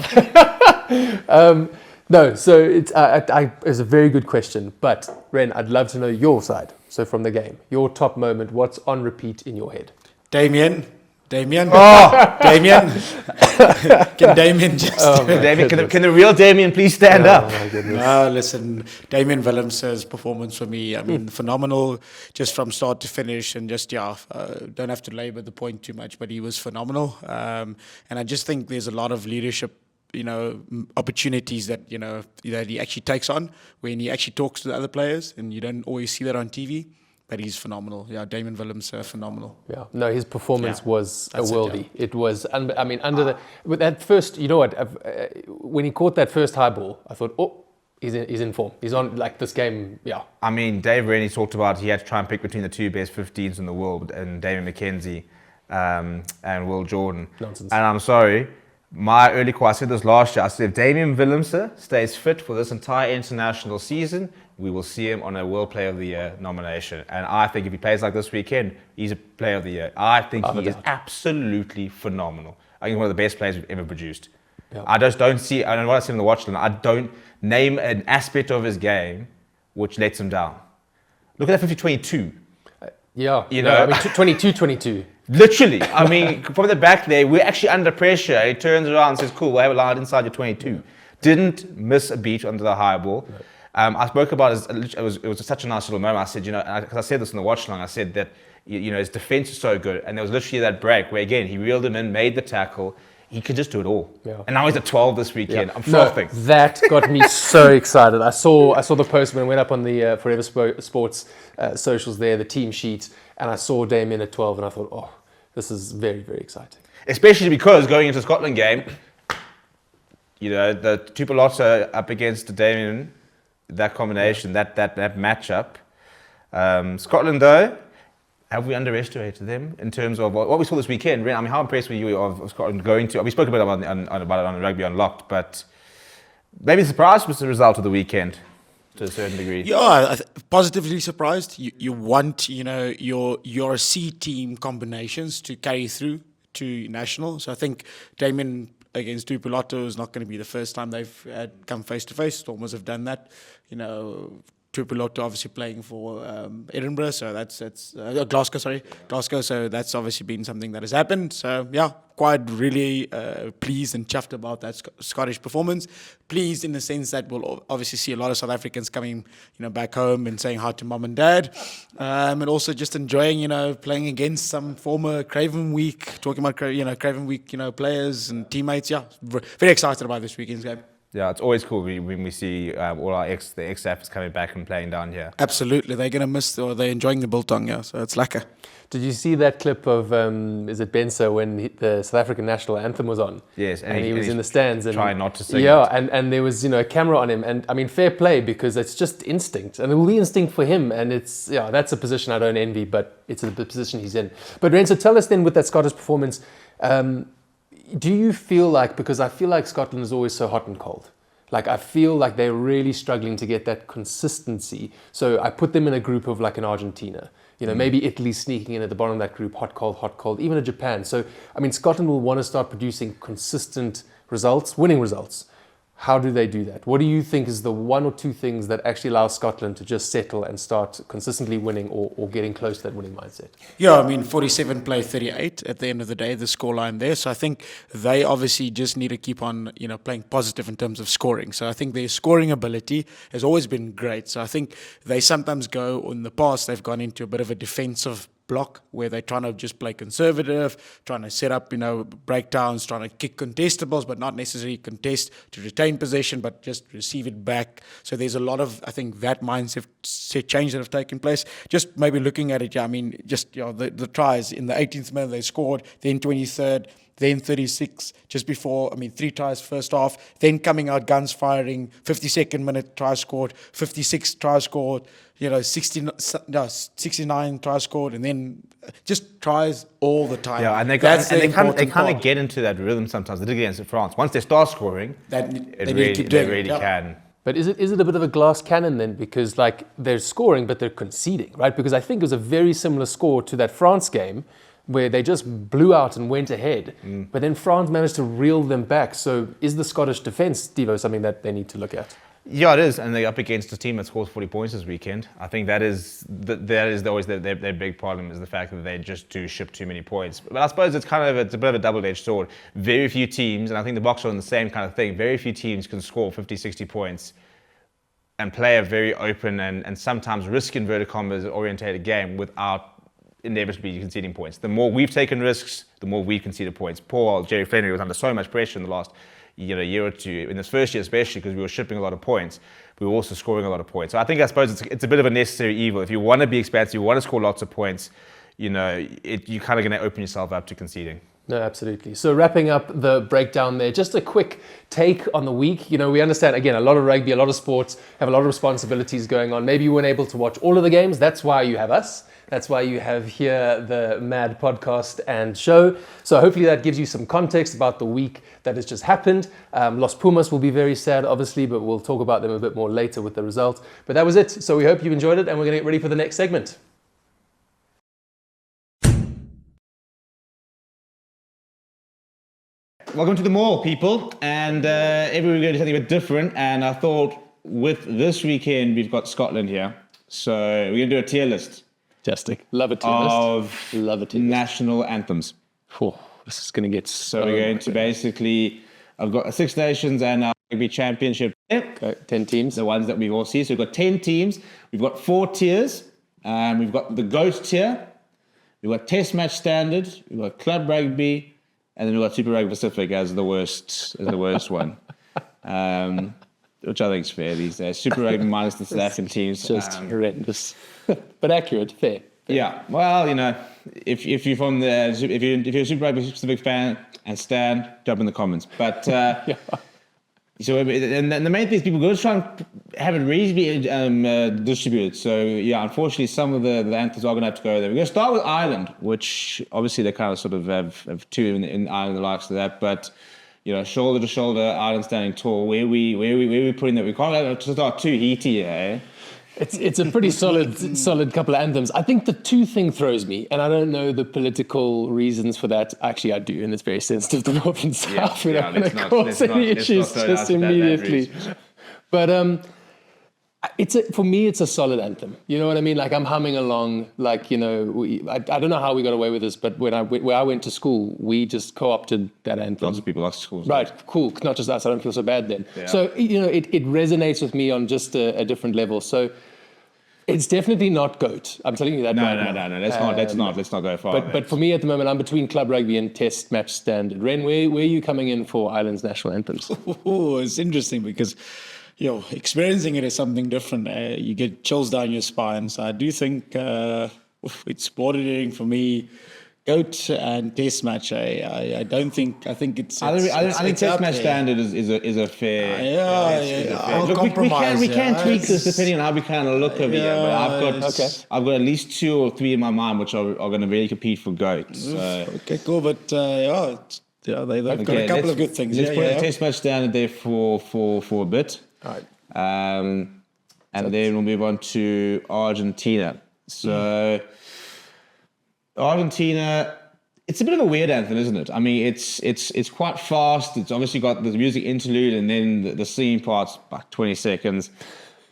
S3: No, so it's a very good question. But Ren, I'd love to know your side. So from the game, your top moment, what's on repeat in your head?
S2: Damien.
S1: Oh,
S2: Damien. Can Damien just...
S1: can the real Damien please stand up?
S3: Oh my goodness.
S2: Listen, Damien Willemse's performance for me, I mean, phenomenal, just from start to finish, and just, don't have to labor the point too much, but he was phenomenal. And I just think there's a lot of leadership, opportunities that, that he actually takes on when he actually talks to the other players, and you don't always see that on TV. But he's phenomenal. Yeah, Damien Willemse, phenomenal.
S3: Yeah, no, his performance was a worldie. It was, with that first, you know what, when he caught that first high ball, I thought, he's in form. He's on, like, this game, yeah.
S1: I mean, Dave Rennie talked about he had to try and pick between the 2 best 15s in the world, and Damien McKenzie and Will Jordan.
S3: Nonsense.
S1: And I'm sorry, my early call, I said this last year, I said if Damien Willemse stays fit for this entire international season, we will see him on a World Player of the Year nomination. And I think if he plays like this weekend, he's a Player of the Year. I think he is absolutely phenomenal. I think he's one of the best players we've ever produced. Yeah. I just don't see, and what I said in the watch line, I don't name an aspect of his game which lets him down. Look at that 50-22.
S3: Yeah, I mean, 22-22.
S1: Literally, I mean, from the back there, we're actually under pressure. He turns around and says, cool, we'll have a line inside your 22. Didn't miss a beat under the high ball. No. I spoke about it was such a nice little moment. I said, because I said this in the watch line, I said that, his defense is so good. And there was literally that break where, again, he reeled him in, made the tackle. He could just do it all. Yeah. And now he's at 12 this weekend. Yeah. I'm frothing.
S3: No, that got me so excited. I saw the post when I went up on the Forever Sports socials there, the team sheet, and I saw Damien at 12, and I thought, this is very, very exciting.
S1: Especially because going into the Scotland game, the Tupelotta up against Damien, that combination, that matchup. Scotland, though, have we underestimated them in terms of what we saw this weekend? I mean, how impressed were you of Scotland going to? We spoke about it on Rugby Unlocked, but maybe surprised with the result of the weekend to a certain degree.
S2: Yeah, positively surprised. You want your C team combinations to carry through to national. So I think Damien against Tupelotta is not going to be the first time they've come face to face. Stormers have done that. Tupelotta obviously playing for Edinburgh, so that's Glasgow. So that's obviously been something that has happened. So yeah, quite really pleased and chuffed about that Scottish performance. Pleased in the sense that we'll obviously see a lot of South Africans coming, back home and saying hi to mum and dad, and also just enjoying, playing against some former Craven Week, talking about Craven Week, players and teammates. Yeah, very excited about this weekend's game.
S1: Yeah, it's always cool when we see all our the ex-athletes coming back and playing down here.
S2: Absolutely, they're going to miss, or they're enjoying the biltong, yeah. So it's lekker.
S3: Did you see that clip of, is it Benso, when the South African national anthem was on?
S1: Yes,
S3: and he was in the stands. And
S1: trying not to sing
S3: Yeah,
S1: it.
S3: and there was, a camera on him. And I mean, fair play, because it's just instinct. And it will be instinct for him. And it's, that's a position I don't envy, but it's the position he's in. But Renzo, tell us then, with that Scottish performance, do you feel like, because I feel like Scotland is always so hot and cold, like I feel like they're really struggling to get that consistency. So I put them in a group of like an Argentina, maybe Italy sneaking in at the bottom of that group, hot, cold, even a Japan. So, I mean, Scotland will want to start producing consistent results, winning results. How do they do that? What do you think is the one or two things that actually allow Scotland to just settle and start consistently winning or getting close to that winning mindset?
S2: Yeah, I mean, 47 play 38 at the end of the day, the scoreline there. So I think they obviously just need to keep on, playing positive in terms of scoring. So I think their scoring ability has always been great. So I think they sometimes in the past, they've gone into a bit of a defensive block where they're trying to just play conservative, trying to set up, breakdowns, trying to kick contestables, but not necessarily contest to retain possession, but just receive it back. So there's a lot of, I think, that mindset change that have taken place. Just maybe looking at it, the tries in the 18th minute they scored, then 23rd, then 36, just before, 3 tries first half, then coming out guns firing, 52nd minute try scored, 56 try scored, 69 try scored, and then just tries all the time.
S1: Yeah, and they kind of get into that rhythm sometimes. They did against France. Once they start scoring, they really can.
S3: But is it a bit of a glass cannon then? Because like they're scoring, but they're conceding, right? Because I think it was a very similar score to that France game, where they just blew out and went ahead. But then France managed to reel them back. So is the Scottish defence, Devo, something that they need to look at?
S1: Yeah, it is. And they're up against a team that scores 40 points this weekend. I think that is always their big problem, is the fact that they just do ship too many points. But I suppose it's a bit of a double-edged sword. Very few teams, and I think the Boks are on the same kind of thing, very few teams can score 50, 60 points and play a very open and sometimes risk inverted commas orientated game without inevitably conceding points. The more we've taken risks, the more we've conceded points. Poor old Jerry Flannery was under so much pressure in the last year or two, in this first year especially, because we were shipping a lot of points. We were also scoring a lot of points. So I suppose it's a bit of a necessary evil. If you want to be expansive, you want to score lots of points, you're kind of going to open yourself up to conceding.
S3: No, absolutely. So wrapping up the breakdown there, just a quick take on the week. We understand, again, a lot of rugby, a lot of sports have a lot of responsibilities going on. Maybe you weren't able to watch all of the games. That's why you have us. That's why you have here the Mad podcast and show. So hopefully that gives you some context about the week that has just happened. Los Pumas will be very sad, obviously, but we'll talk about them a bit more later with the results. But that was it. So we hope you enjoyed it, and we're going to get ready for the next segment.
S1: Welcome to the Maul, people. And every week we're going to do something a bit different. And I thought with this weekend, we've got Scotland here. So we're going to do a tier list.
S3: Fantastic. Love a tier
S1: list.
S3: Love a tier list.
S1: National anthems.
S3: Oh, this is going to get
S1: so we're going to basically, I've got 6 nations and our rugby championship.
S3: Okay, 10 teams.
S1: The ones that we've all seen. So we've got 10 teams. We've got 4 tiers. We've got the GOAT tier. We've got Test Match Standard. We've got Club Rugby. And then we've got Super Rugby Pacific as the worst one. Which I think is fair these days. Super Rugby minus the South African teams.
S3: Just horrendous. But accurate, fair.
S1: Yeah, well, if you're from if you're a Super Rugby Pacific fan and Stan, jump in the comments. But
S3: yeah.
S1: So and the main thing is people go to try and have it reasonably distributed. So yeah, unfortunately, some of the anthems are going to have to go there. We're going to start with Ireland, which obviously they kind of sort of have 2 in Ireland, the likes of that, but. Shoulder to shoulder, Ireland standing tall. Where we putting that? We can't just start too heaty, eh?
S3: It's a pretty solid couple of anthems. I think the 2 thing throws me, and I don't know the political reasons for that. Actually, I do, and it's very sensitive to North and South. We don't want to cause any issues just immediately. But for me, it's a solid anthem. You know what I mean? Like I'm humming along. Like I don't know how we got away with this, but where I went to school, we just co-opted that anthem.
S1: Lots of people like schools.
S3: Right, cool. Not just us. I don't feel so bad then. Yeah. So it resonates with me on just a different level. So It's definitely not GOAT. I'm telling you that.
S1: No,
S3: right
S1: no,
S3: now.
S1: Let's not go far.
S3: But for me at the moment, I'm between club rugby and test match standard. Ren, where are you coming in for Ireland's national anthems?
S2: Oh, it's interesting because, experiencing it is something different. You get chills down your spine. So I do think it's bordering for me. GOAT and test match. I don't think. I think it's.
S1: I think test match standard is a fair.
S2: I'll compromise.
S1: We can tweak this depending on how we kind of look over here. But I've got at least 2 or 3 in my mind which are going to really compete for GOAT. So.
S2: Okay, cool. But they've got a couple of good things.
S1: Let's put a test match standard there for a bit.
S3: All right.
S1: And then we'll move on to Argentina. So. Argentina, it's a bit of a weird anthem, isn't it? I mean, it's quite fast. It's obviously got the music interlude and then the singing part's about 20 seconds.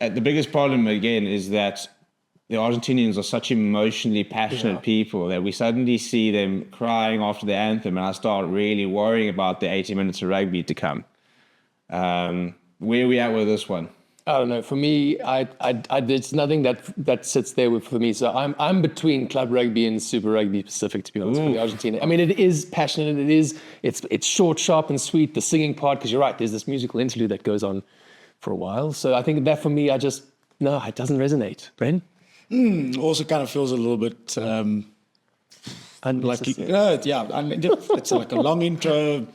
S1: The biggest problem, again, is that the Argentinians are such emotionally passionate people that we suddenly see them crying after the anthem, and I start really worrying about the 80 minutes of rugby to come. Where are we at with this one?
S3: I don't know. For me, there's nothing that sits there for me. So I'm between club rugby and Super Rugby Pacific, to be honest with Argentina. I mean, it is passionate. It's short, sharp, and sweet. The singing part, because you're right, there's this musical interlude that goes on for a while. So I think that for me, it doesn't resonate. Bren?
S2: Also, kind of feels a little bit it's like a long intro.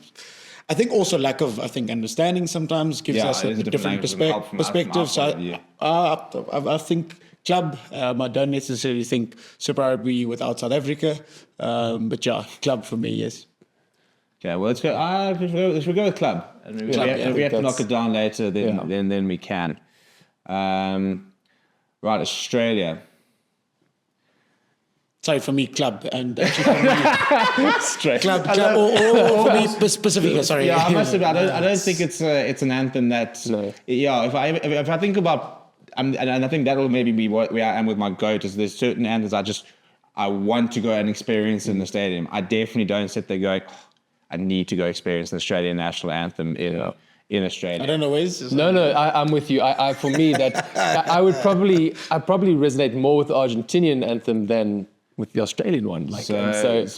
S2: I think also lack of understanding sometimes gives us a different perspective. So I think club. I don't necessarily think Super Rugby without South Africa, but club for me, yes.
S1: Okay, well let's go. Let's go with club. And we have to knock it down later. Then we can. Right, Australia.
S2: Sorry, for me, club, and actually for me, straight club, or for me specifically. Sorry,
S1: yeah, I must admit, I don't think it's an anthem that. No. Yeah, if I think about, and I think that will maybe be where I am with my GOAT. Is there's certain anthems I want to go and experience in the stadium. I definitely don't sit there going, I need to go experience the Australian national anthem in Australia.
S2: I don't know, Wes.
S3: No, I'm with you. For me, I probably resonate more with the Argentinian anthem than with the Australian one.
S1: So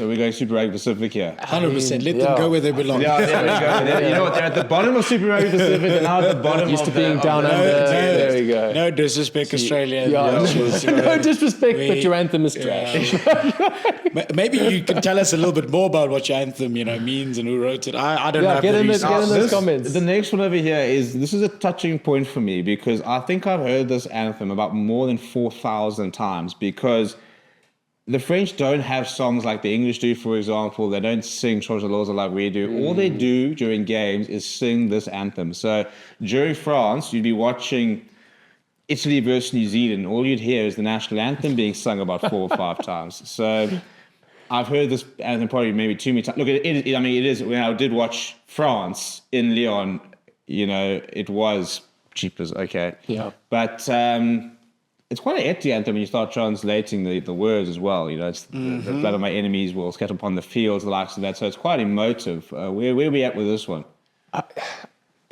S1: we're going Super Rugby Pacific here.
S2: 100%. Let them go where they belong.
S1: Yeah, there we go. You know what? They're at the bottom of Super Rugby Pacific and now at the bottom
S3: used to being down under. There we go.
S2: No disrespect, Australia.
S3: No disrespect, but your anthem is trash.
S2: Maybe you can tell us a little bit more about what your anthem, means and who wrote it. I don't know.
S3: Get in those comments.
S1: The next one over here this is a touching point for me because I think I've heard this anthem about more than 4,000 times because the French don't have songs like the English do, for example. They don't sing Change the Laws like we do. All they do during games is sing this anthem. So during France, you'd be watching Italy versus New Zealand. All you'd hear is the national anthem being sung about 4 or 5 times. So I've heard this anthem probably maybe too many times. Look, it is. When I did watch France in Lyon, it was cheapers, okay.
S3: Yeah.
S1: But it's quite an empty anthem when you start translating the words as well. It's the blood of my enemies will scatter upon the fields, the likes of that. So it's quite emotive. Where are we at with this one?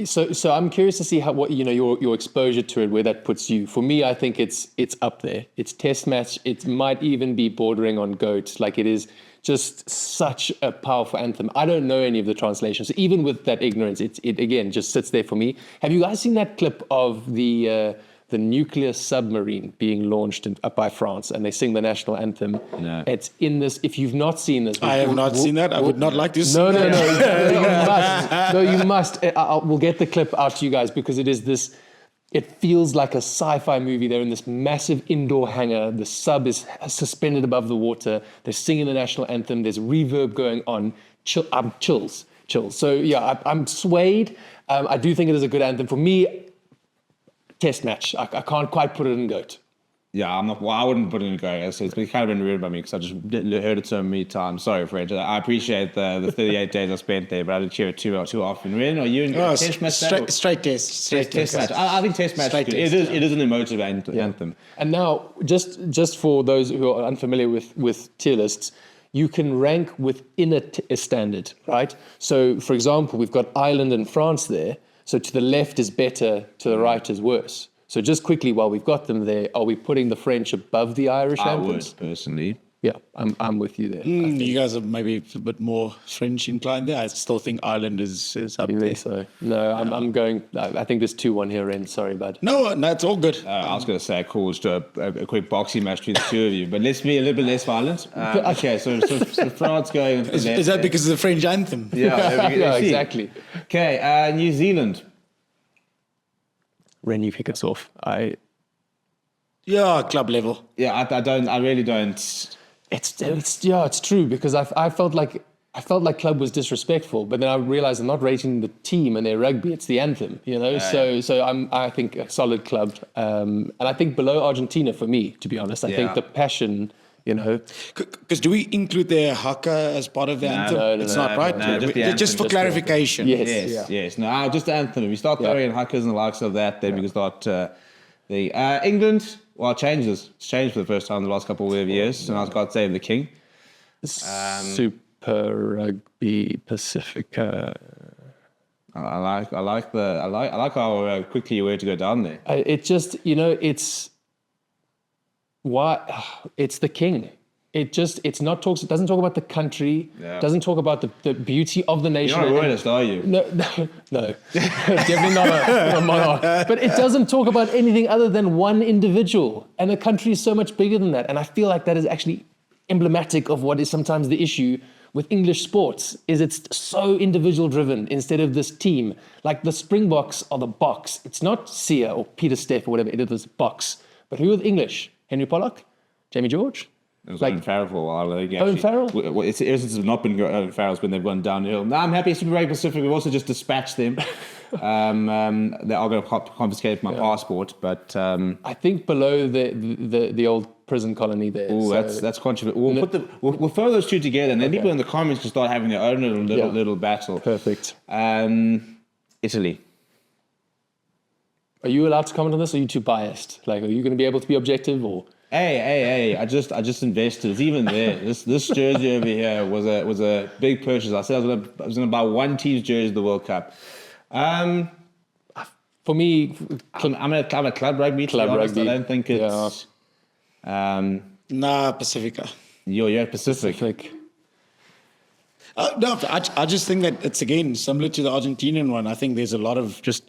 S3: So I'm curious to see what your exposure to it, where that puts you. For me, I think it's up there. It's test match. It might even be bordering on GOAT. Like it is just such a powerful anthem. I don't know any of the translations. Even with that ignorance, it again just sits there for me. Have you guys seen that clip of the nuclear submarine being launched up by France, and they sing the national anthem?
S1: No.
S3: It's in this. If you've not seen this,
S2: I have not seen that. I would not like to see
S3: No,
S2: that.
S3: you must. No, you must. We'll get the clip out to you guys because it is this. It feels like a sci-fi movie. They're in this massive indoor hangar. The sub is suspended above the water. They're singing the national anthem. There's reverb going on. Chills. So yeah, I'm swayed. I do think it is a good anthem. For me, test match. I can't quite put it in GOAT.
S1: Yeah, I'm not. Well, I wouldn't put it in GOAT. It's kind of been ruined by me because I just heard it so many times. Sorry, Fred. I appreciate the 38 days I spent there, but I didn't hear it too often. Rin, are you in test match?
S2: Straight test.
S1: Test match. I think test match. It is an emotive anthem.
S3: And now, just for those who are unfamiliar with tier lists, you can rank within a standard, right? So, for example, we've got Ireland and France there. So to the left is better, to the right is worse. So just quickly, while we've got them there, are we putting the French above the Irish
S1: I
S3: anthems?
S1: would, personally.
S3: Yeah, I'm with you there.
S2: You guys are maybe a bit more French inclined there. I still think Ireland is up there.
S3: So no, I'm going. I think there's 2-1 here, Ren. Sorry, bud.
S2: No, it's all good.
S1: I was going to say I caused a quick boxing match between the two of you, but let's be a little bit less violent. Okay, so France going.
S2: Is that because of the French anthem?
S1: Yeah,
S3: Yeah, exactly.
S1: Okay, New Zealand.
S3: Ren, you kick us off.
S2: Yeah, club level.
S1: Yeah, I really don't.
S3: It's true because I felt like club was disrespectful, but then I realized I'm not rating the team and their rugby; it's the anthem, you know. So I think a solid club, and I think below Argentina for me, to be honest. I think the passion, you know.
S2: Because do we include their haka as part of the anthem?
S3: no,
S2: It's
S3: no,
S2: not right.
S1: no, just the anthem,
S2: Just for
S1: just
S2: clarification.
S3: Yes.
S1: No, just the anthem. If we start throwing in huckers and the likes of that, then we can start the England. Well, it changes. It's changed for the first time in the last couple of years, and I've got to say the king.
S3: Super Rugby Pacifica.
S1: I like how quickly you were to go down there.
S3: It just, you know, it's the king. It doesn't talk about the country, doesn't talk about the beauty of the nation.
S1: You're not a royalist, are you?
S3: No, definitely not a monarch. But it doesn't talk about anything other than one individual, and the country is so much bigger than that. And I feel like that is actually emblematic of what is sometimes the issue with English sports. Is it's so individual driven instead of this team. Like the Springboks are the Boks. It's not Sia or Peter Steff or whatever. It is Boks. But who are the English? Henry Pollock, Jamie George.
S1: It was Owen Farrell for a while. I think,
S3: Owen Farrell?
S1: Well, ever since it's not been Owen Farrell's when they've gone downhill. No, I'm happy Super Rugby Pacific. We've also just dispatched them. They are going to confiscate my passport, but
S3: I think below the old prison colony there.
S1: That's controversial. We'll throw those two together, and then people in the comments can start having their own little battle.
S3: Perfect.
S1: Italy.
S3: Are you allowed to comment on this? Or are you too biased? Like, are you going to be able to be objective or?
S1: Hey! I just invested. It's even there. This jersey over here was a big purchase. I said I was going to buy one team's jersey of the World Cup.
S3: For me,
S1: I'm a club rugby.
S3: Club rugby.
S1: I don't think it's.
S2: Pacifica.
S1: You're at Pacific.
S2: No, I just think that it's again similar to the Argentinian one. I think there's a lot of just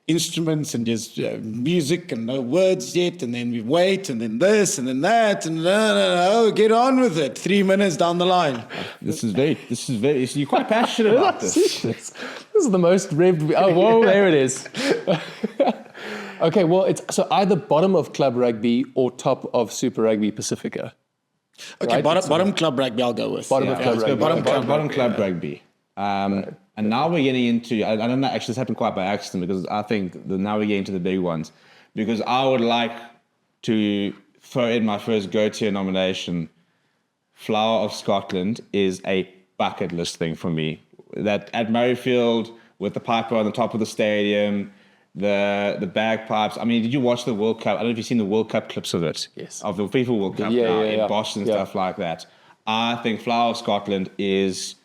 S2: instruments and just music and no words yet, and then we wait, and then this, and then that, and no, get on with it. 3 minutes down the line.
S1: This is very. You're quite passionate about this.
S3: This is the most revved. Oh, whoa! There it is. Okay, well, it's so either bottom of club rugby or top of Super Rugby Pacifica.
S2: Okay,
S3: right?
S2: bottom club rugby I'll go with.
S3: Bottom of club rugby.
S1: Bottom club rugby. And now we're getting into, I don't know, actually this happened quite by accident because I think now we're getting into the big ones. Because I would like to throw in my first go-to nomination. Flower of Scotland is a bucket list thing for me. That at Murrayfield with the piper on the top of the stadium, the bagpipes. I mean, did you watch the World Cup? I don't know if you've seen the World Cup clips of it.
S3: Yes.
S1: Of the FIFA World Cup in Boston and stuff like that. I think Flower of Scotland is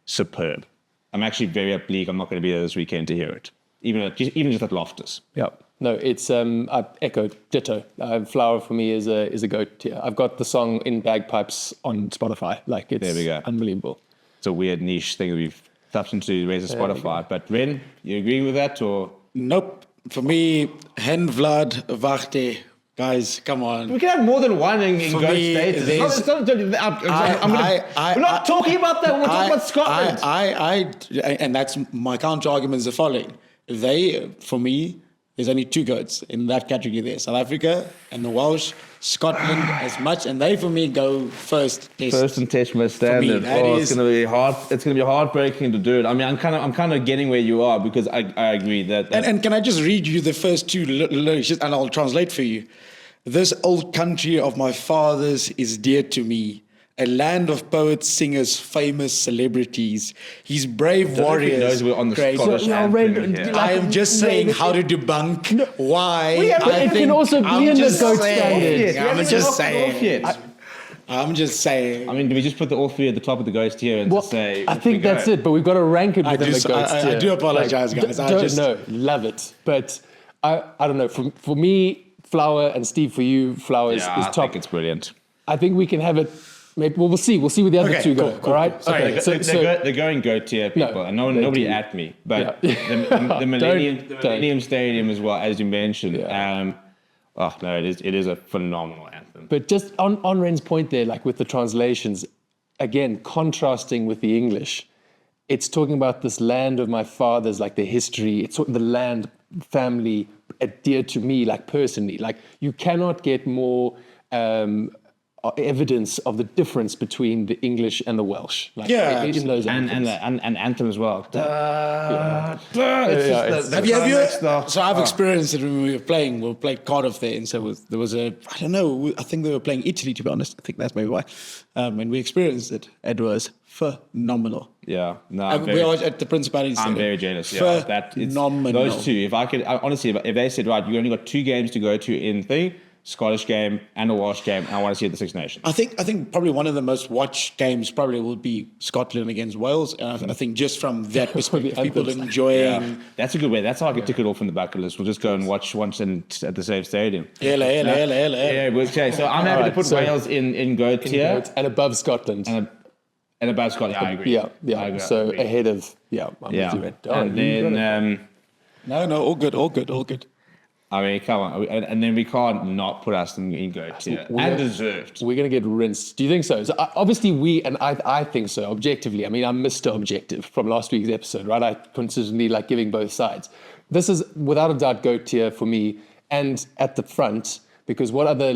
S1: superb. I'm actually very oblique. I'm not going to be there this weekend to hear it, even just at Loftus.
S3: Yeah, no, it's I echoed ditto. Flower for me is a goat. Yeah, I've got the song in bagpipes on Spotify. Like it's
S1: there we go.
S3: Unbelievable.
S1: It's a weird niche thing that we've tapped into raise Spotify. But Ren, you agreeing with that or?
S2: Nope. For me, Hen Vlad Vachte. Guys, come on.
S1: We can have more than one in
S2: For
S1: goat
S2: me,
S1: status.
S2: there's-
S1: We're not talking about that. We're talking about Scotland.
S2: And that's my counter argument is the following. For me, there's only two goats in that category there. South Africa and the Welsh, Scotland as much, and they for me go first test.
S1: First and test my standard. It's going to be hard. It's going to be heartbreaking to do it. I mean, I'm kind of getting where you are because I agree that.
S2: And can I just read you the first two and I'll translate for you. This old country of my fathers is dear to me. A land of poets, singers, famous celebrities. He's brave warriors.
S1: Knows we're on the Scottish anthem here.
S2: I am just saying how to debunk why.
S3: It can also be in the goat standard.
S2: I'm just saying. I'm just saying.
S1: I mean, do we just put the all three at the top of the ghost tier and just say?
S3: I think that's it, but we've got to rank it within the goats tier.
S2: I do apologize, guys.
S3: Love it, but I don't know. For me, Flower, and Steve, for you, Flower is
S1: I
S3: top.
S1: think it's brilliant.
S3: I think we can have it. Maybe we'll see. We'll see where the other two go.
S2: cool,
S3: all right.
S2: Sorry,
S3: Okay.
S1: They're going goat tier people, and nobody
S3: do.
S1: at me. But
S3: Yeah.
S1: the Millennium Stadium as well, as you mentioned.
S3: Yeah.
S1: It is a phenomenal anthem.
S3: But just on Ren's point there, like with the translations, again, contrasting with the English, it's talking about this land of my fathers, like the history. It's the land, family, dear to me, like personally. Like you cannot get more evidence of the difference between the English and the Welsh. Like, in those
S1: and anthem as well.
S2: Have you? So I've experienced it when we were playing. We played Cardiff there, and so there was I don't know. I think they were playing Italy. To be honest, I think that's maybe why. When we experienced it, it was phenomenal.
S1: Yeah, no,
S2: We were at the Principality.
S1: I'm very jealous. Yeah,
S2: Phenomenal.
S1: Those two. If I could, honestly, if they said, right, you only got 2 games to go to in thing. Scottish game and a Welsh game, and I want to see it at the Six Nations.
S2: I think probably one of the most watched games probably will be Scotland against Wales, and I think just from that perspective, people enjoying.
S1: Yeah. That's a good way. That's how I could tick it off from the bucket list. We'll just go and watch once at the same stadium.
S2: Hella.
S1: Yeah, okay. So I'm happy to put Wales in goat tier
S3: and above Scotland.
S1: and above Scotland. Yeah, I agree.
S3: Yeah.
S1: I agree.
S3: So ahead of I'm with you, Ren.
S1: And then
S2: No, all good.
S1: I mean, come on, and then we can't not put us in goat tier and deserved.
S3: We're going to get rinsed. Do you think so? So obviously I think so, objectively. I mean, I'm Mr. Objective from last week's episode, right? I consistently like giving both sides. This is without a doubt goat tier for me, and at the front, because what other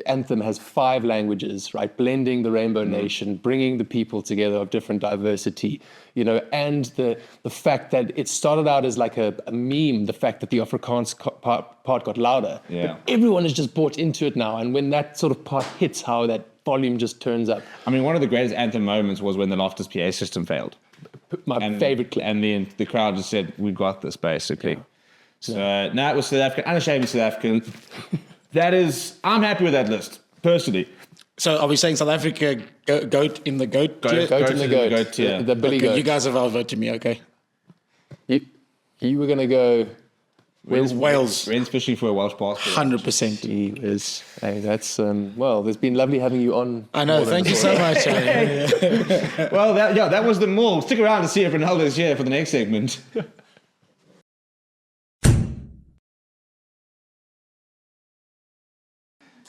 S3: anthem has 5 languages, right? Blending the Rainbow Nation, bringing the people together of different diversity, and the fact that it started out as like a meme, the fact that the Afrikaans part got louder.
S1: Yeah.
S3: But everyone has just bought into it now, and when that sort of part hits, how that volume just turns up.
S1: I mean, one of the greatest anthem moments was when the Loftus PA system failed.
S3: My favorite clip.
S1: And then the crowd just said, "We've got this," basically. Yeah. So now it was South African, unashamed South African. I'm happy with that list, personally.
S2: So are we saying South Africa goat in the goat tier?
S3: Goat in the goat tier. The Billy goat.
S2: You guys have outvoted me, okay?
S3: You were going to go...
S2: Wales.
S1: Ren's fishing for a Welsh passport.
S2: 100%.
S3: He is. Hey, that's... it's been lovely having you on.
S2: I know, thank you so much.
S1: Well, that was the Maul. Stick around to see if Ronaldo's here for the next segment.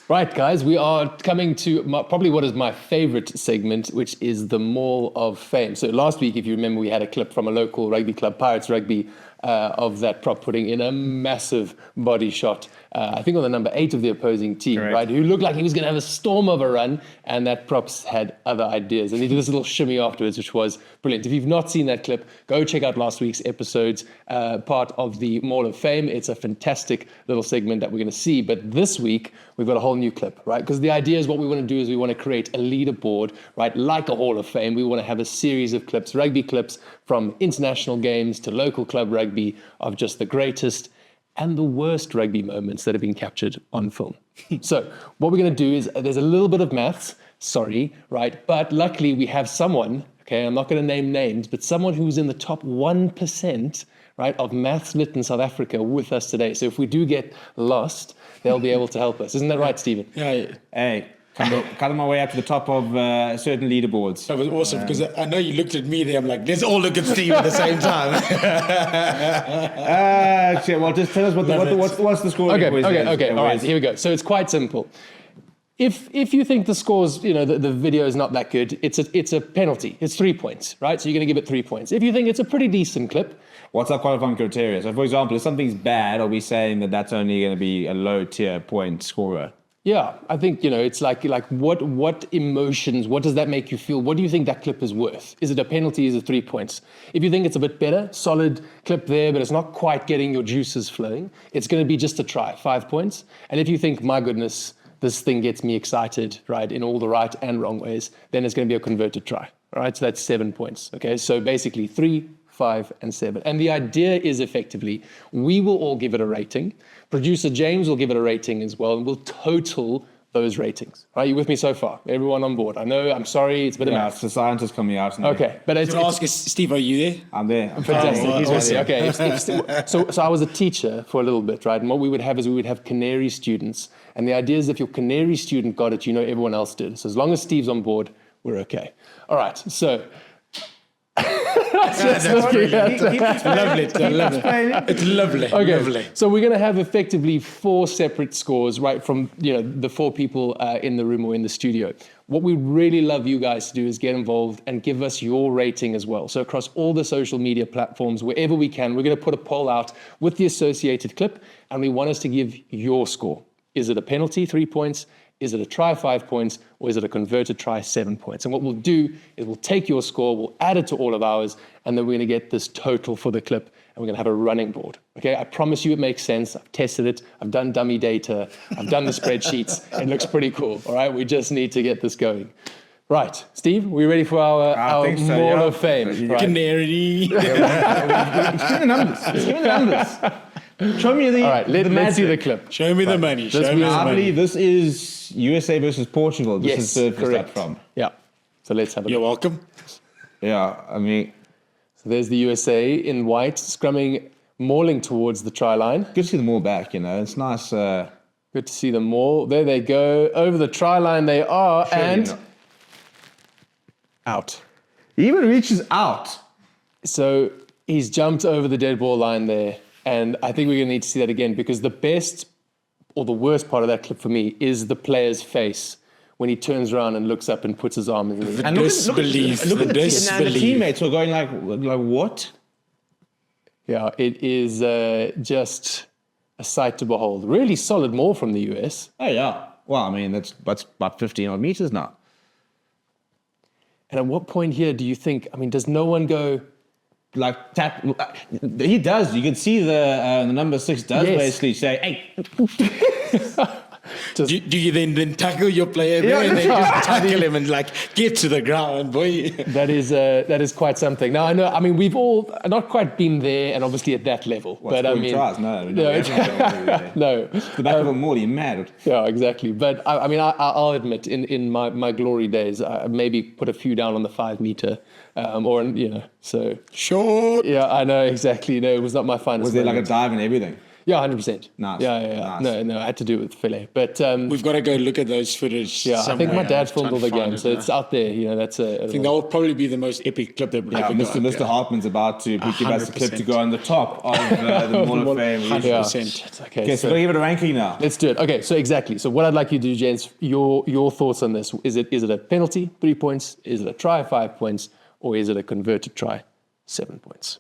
S3: Right, guys, we are coming to probably what is my favorite segment, which is the Maul of Fame. So last week, if you remember, we had a clip from a local rugby club, Pirates Rugby, of that prop putting in a massive body shot, I think on the number 8 of the opposing team,
S1: Correct.
S3: right? Who looked like he was going to have a storm of a run, and that props had other ideas. And he did this little shimmy afterwards, which was brilliant. If you've not seen that clip, go check out last week's episode's part of the Maul of Fame. It's a fantastic little segment that we're going to see. But this week, we've got a whole new clip, right? Because the idea is what we want to do is we want to create a leaderboard, right? Like a Hall of Fame. We want to have a series of clips, rugby clips from international games to local club rugby of just the greatest and the worst rugby moments that have been captured on film. So what we're going to do is there's a little bit of maths, sorry, right? But luckily we have someone, okay, I'm not going to name names, but someone who's in the top 1%, right, of maths lit in South Africa with us today. So if we do get lost, they'll be able to help us. Isn't that right, Stephen?
S2: Yeah.
S1: Hey, coming my way up to the top of certain leaderboards.
S2: That was awesome because I know you looked at me there. I'm like, let's all look at Steve at the same time.
S1: Well, just tell us what's the score.
S3: Okay. All right, here we go. So it's quite simple. If you think the scores, the video is not that good, it's a penalty. It's 3 points, right? So you're going to give it 3 points. If you think it's a pretty decent clip,
S1: what's our qualifying criteria? So, for example, if something's bad, are we saying that that's only going to be a low tier point scorer?
S3: Yeah, I think, it's like what emotions, what does that make you feel? What do you think that clip is worth? Is it a penalty? Is it 3 points? If you think it's a bit better, solid clip there, but it's not quite getting your juices flowing, it's going to be just a try, 5 points. And if you think, my goodness, this thing gets me excited, right, in all the right and wrong ways, then it's going to be a converted try. All right, so that's 7 points. Okay, so basically 3, 5, and 7. And the idea is effectively, we will all give it a rating. Producer James will give it a rating as well, and we'll total those ratings. Are you with me so far? Everyone on board? I know, I'm sorry, it's a bit of
S1: Yeah,
S3: maths.
S1: it's the scientists coming out.
S3: Okay, but
S2: Can I ask you, Steve, are you there?
S1: I'm there.
S3: Fantastic.
S1: Oh,
S3: He's with me.
S1: awesome.
S3: Okay. So I was a teacher for a little bit, right? And what we would have is we would have canary students. And the idea is if your canary student got it, you know everyone else did. So as long as Steve's on board, we're okay. All right. So
S2: That's lovely. It's lovely.
S3: okay.
S2: Lovely.
S3: So we're going to have effectively 4 separate scores, right, from the 4 people in the room or in the studio. What we really love you guys to do is get involved and give us your rating as well. So across all the social media platforms, wherever we can, we're going to put a poll out with the associated clip, and we want us to give your score. Is it a penalty, 3 points? Is it a try, 5 points? Or is it a converted try, 7 points? And what we'll do is we'll take your score, we'll add it to all of ours, and then we're going to get this total for the clip, and we're going to have a running board. Okay, I promise you it makes sense. I've tested it. I've done dummy data. I've done the spreadsheets. It looks pretty cool. All right, we just need to get this going. Right, Steve, we ready for our Maul of Fame? Right.
S2: Canary.
S1: Give me the numbers. Give me the numbers. Show me the.
S3: All right, let's see the clip.
S2: Show me the money. Show me the
S1: I
S2: money.
S1: believe this is USA versus Portugal. This is the
S3: correct.
S1: from.
S3: Yeah. So let's have a
S2: You're
S3: look.
S2: welcome.
S1: Yeah, I mean,
S3: So there's the USA in white, scrumming, mauling towards the try line.
S1: good to see them all back. It's nice.
S3: Good to see them all. There they go. Over the try line they are, and
S1: not.
S3: out.
S1: He even reaches out.
S3: So he's jumped over the dead ball line there. And I think we're going to need to see that again, because the best or the worst part of that clip for me is the player's face when he turns around and looks up and puts his arm in the air.
S1: And
S2: Disbelief.
S1: Look at the
S2: Disbelief.
S1: teammates were going like what?
S3: Yeah, it is just a sight to behold. Really solid maul from the US.
S1: Oh yeah. Well, I mean that's about 15 odd meters now.
S3: And at what point here do you think, does no one go,
S1: Like tap, he does. You can see the number 6 does
S3: Yes.
S1: basically say, "Hey,
S2: Do you then tackle your player there and then just tackle him and get to the ground, boy?
S3: that is quite something. Now, I know, we've all not quite been there and obviously at that level. But I mean,
S1: tries? No,
S3: no.
S1: The back of a mall, you're mad.
S3: Yeah, exactly. But I'll admit, in my glory days, I maybe put a few down on the 5 meter, so.
S2: Short.
S3: Yeah, I know, exactly. No, it was not my finest.
S1: Was there like a
S3: moment.
S1: dive and everything?
S3: Yeah, 100%.
S1: Nice.
S3: Yeah.
S1: Nice.
S3: No, I had to do it with filet. But
S2: We've got to go look at those footage.
S3: yeah, I think my dad filmed all the
S2: games,
S3: games, so it's out there. That's
S2: I think that will probably be the most epic clip that we've
S1: Yeah,
S2: ever got.
S1: Mr. Hartman's about to give us a clip to
S2: 100%.
S1: go on the top of the Maul of Fame.
S2: 100%.
S3: Yeah.
S1: Okay, so we're going to give it a ranking now.
S3: Let's do it. Okay, so exactly. So what I'd like you to do, gents, your thoughts on this. Is it a penalty, 3 points? Is it a try, 5 points? Or is it a converted try, 7 points?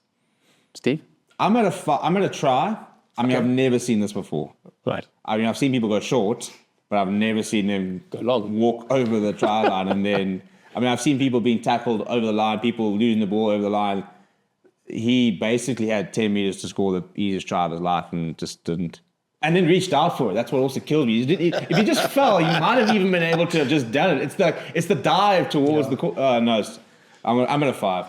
S3: Steve?
S1: I'm at a try. I've never seen this before.
S3: Right.
S1: I've seen people go short, but I've never seen them
S3: Go long.
S1: walk over the try line. And then, I've seen people being tackled over the line, people losing the ball over the line. He basically had 10 meters to score the easiest try of his life and just didn't. And then reached out for it. That's what also killed me. If he just fell, you might have even been able to have just done it. It's the dive towards the... no, I'm at a 5.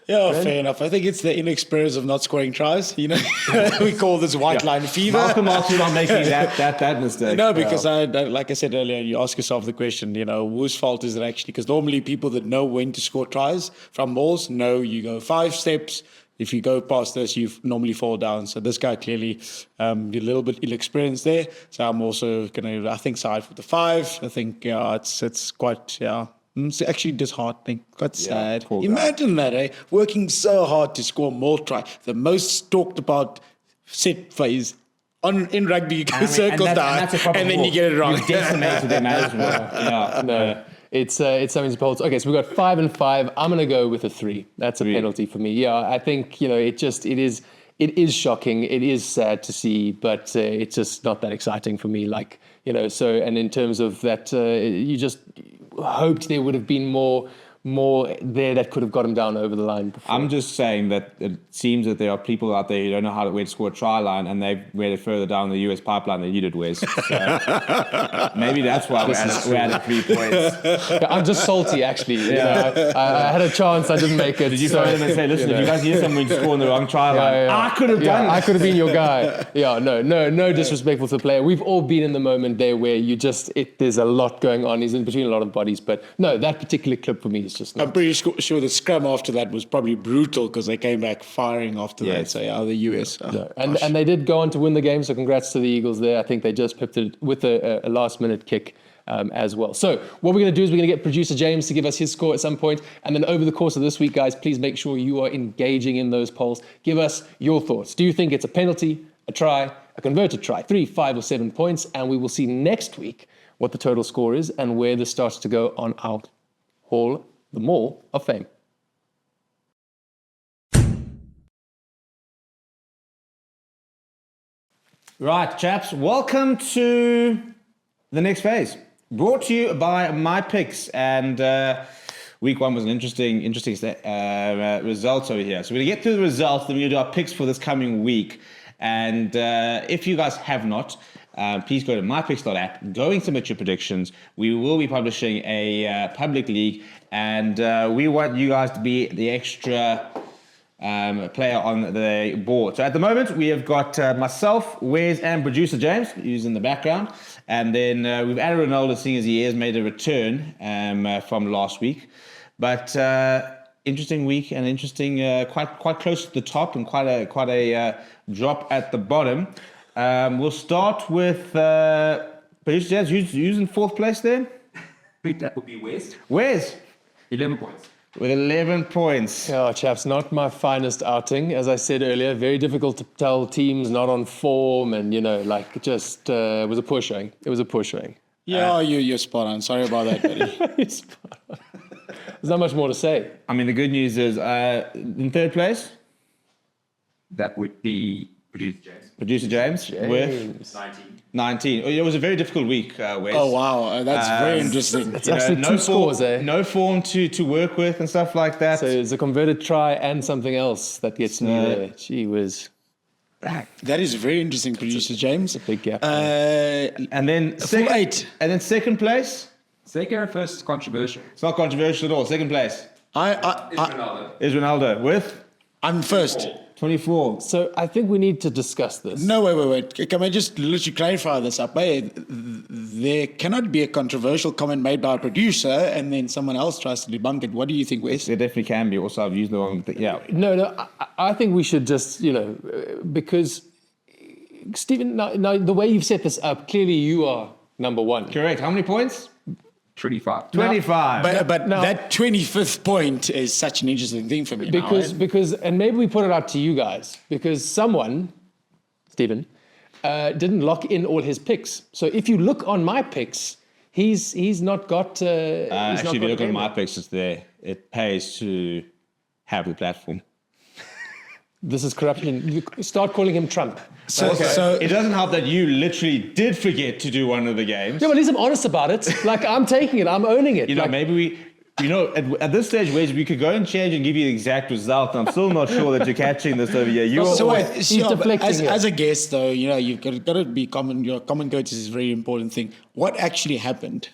S2: Yeah, fair enough. I think it's the inexperience of not scoring tries. We call this white line fever.
S1: Malcolm Marks is not making that mistake.
S2: No, because like I said earlier, you ask yourself the question, whose fault is it actually? Because normally people that know when to score tries from balls know you go 5 steps. If you go past this, you normally fall down. So this guy clearly a little bit inexperienced there. So I'm also going to, side for the 5. I think, it's quite, it's actually disheartening. Quite sad.
S1: poor guy.
S2: Imagine that, eh? Working so hard to score more try. The most talked about set phase. In rugby, you go circle die, and then you get it wrong.
S1: You decimated them as well. Yeah.
S3: No. It's something to behold. Okay, so we've got 5 and 5. I'm going to go with a 3. That's a penalty for me. Yeah, I think, it is shocking. It is sad to see, but it's just not that exciting for me. And in terms of that, you just hoped there would have been more more there that could have got him down over the line before.
S1: I'm just saying that it seems that there are people out there who don't know where to score a try line, and they've read it further down the US pipeline than you did, Wes. So maybe that's why we added 3 points.
S3: Yeah, I'm just salty, actually. You know, I had a chance, I didn't make it.
S1: Did you phone them and say, listen, if you guys hear someone score on the wrong try line, I could have done it.
S3: I could have been your guy. Yeah, no disrespectful to the player. We've all been in the moment there where there's a lot going on. He's in between a lot of bodies, but no, that particular clip for me is just not.
S2: I'm pretty sure the scrum after that was probably brutal because they came back firing after that. So the US.
S3: And they did go on to win the game, so congrats to the Eagles there. I think they just pipped it with a last-minute kick as well. So what we're going to do is we're going to get producer James to give us his score at some point, and then over the course of this week, guys, please make sure you are engaging in those polls. Give us your thoughts. Do you think it's a penalty, a try, a converted try, 3, 5 or 7 points? And we will see next week what the total score is and where this starts to go on our the Maul of Fame.
S1: Right, chaps, welcome to the next phase. Brought to you by My Picks, and week 1 was an interesting results over here. So we're going to get through the results, then we're going to do our picks for this coming week. And if you guys have not, please go to mypicks.app, go and submit your predictions. We will be publishing a public league, and we want you guys to be the extra player on the board. So at the moment, we have got myself, Wes, and producer James, who's in the background. And then we've added Ronaldo, seeing as he has made a return from last week. But interesting week, and interesting, quite close to the top, and quite a drop at the bottom. We'll start with producer James. Who's in 4th place there?
S4: I think that would be Wes.
S1: Wes?
S4: 11 points.
S1: With 11 points.
S3: Oh, chaps, not my finest outing. As I said earlier, very difficult to tell teams not on form, and, it was a poor showing. It was a poor showing.
S2: Yeah, you're spot on. Sorry about that, buddy.
S3: Spot on. There's not much more to say.
S1: I mean, the good news is, in 3rd place?
S4: That would be producer James.
S1: Producer James. With 19. It was a very difficult week, Wes.
S2: Oh, wow. That's very interesting.
S3: It's actually two scores, eh?
S1: No form to work with and stuff like that.
S3: So it's a converted try and something else that gets me there. Gee whiz.
S2: That is very interesting, producer James.
S3: A big gap.
S1: And then
S2: full 8.
S1: And then 2nd place?
S4: Second and first is controversial.
S1: It's not controversial at all. 2nd place is Ronaldo with?
S2: I'm first.
S1: 24.
S3: So I think we need to discuss this.
S2: No, wait. Can I just literally clarify this up? There cannot be a controversial comment made by a producer and then someone else tries to debunk it. What do you think, Wes?
S1: There definitely can be. Also, I've used the wrong thing. Yeah.
S3: No, I think we should just, because, Stephen, now the way you've set this up, clearly you are number 1.
S1: Correct. How many points?
S4: 25.
S1: 25.
S2: But now, that 25th point is such an interesting thing for me.
S3: Because, and maybe we put it out to you guys, because someone, Stephen, didn't lock in all his picks. So if you look on my picks, he's not got.
S1: Actually, if you look on my picks, it's there. It pays to have the platform.
S3: This is corruption. You start calling him Trump.
S2: So
S1: it doesn't help that you literally did forget to do one of the games.
S3: Yeah, but at least I'm honest about it. Like, I'm taking it. I'm owning it.
S1: Maybe at this stage, Wes, we could go and change and give you the exact result. I'm still not sure that you're catching this over here.
S3: He's deflecting
S2: as a guest, though, you've got to be common. Your common courtesy is a very important thing. What actually happened?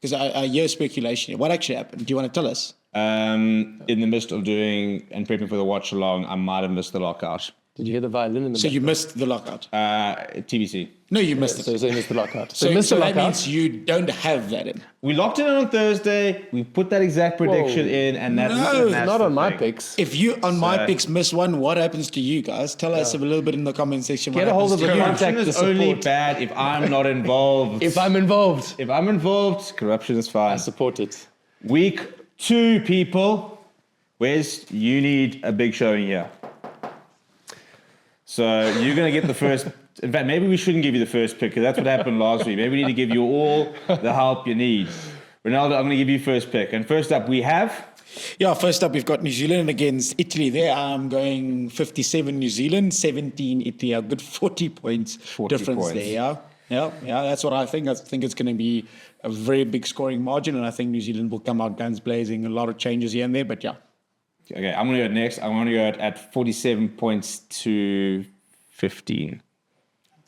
S2: Because I hear speculation here. What actually happened? Do you want to tell us?
S1: In the midst of doing and prepping for the watch along, I might have missed the lockout.
S3: Did you hear the violin in the
S2: So you missed the lockout?
S1: TBC.
S2: No, you missed it.
S3: So you missed the lockout.
S2: So that means you don't have that in.
S1: We locked it in on Thursday. We put that exact prediction in, and that's
S3: not on my picks.
S2: If you on my picks miss one, what happens to you guys? Tell us a little bit in the comment section.
S3: Get a hold of the
S1: corruption is only bad if I'm not involved.
S3: If I'm involved,
S1: corruption is fine.
S3: I support it.
S1: Week 2, people. Wes, you need a big showing here. So you're going to get the first. In fact, maybe we shouldn't give you the first pick because that's what happened last week. Maybe we need to give you all the help you need. Ronaldo, I'm going to give you first pick. And first up, we have.
S2: Yeah, first up, we've got New Zealand against Italy. There, I'm going 57 New Zealand, 17 Italy. A good 40 points difference there. Yeah. Yeah, that's what I think. I think it's going to be a very big scoring margin, and I think New Zealand will come out guns blazing. A lot of changes here and there, but yeah.
S1: Okay, I'm going to go next. I'm going to go at 47 points to 15.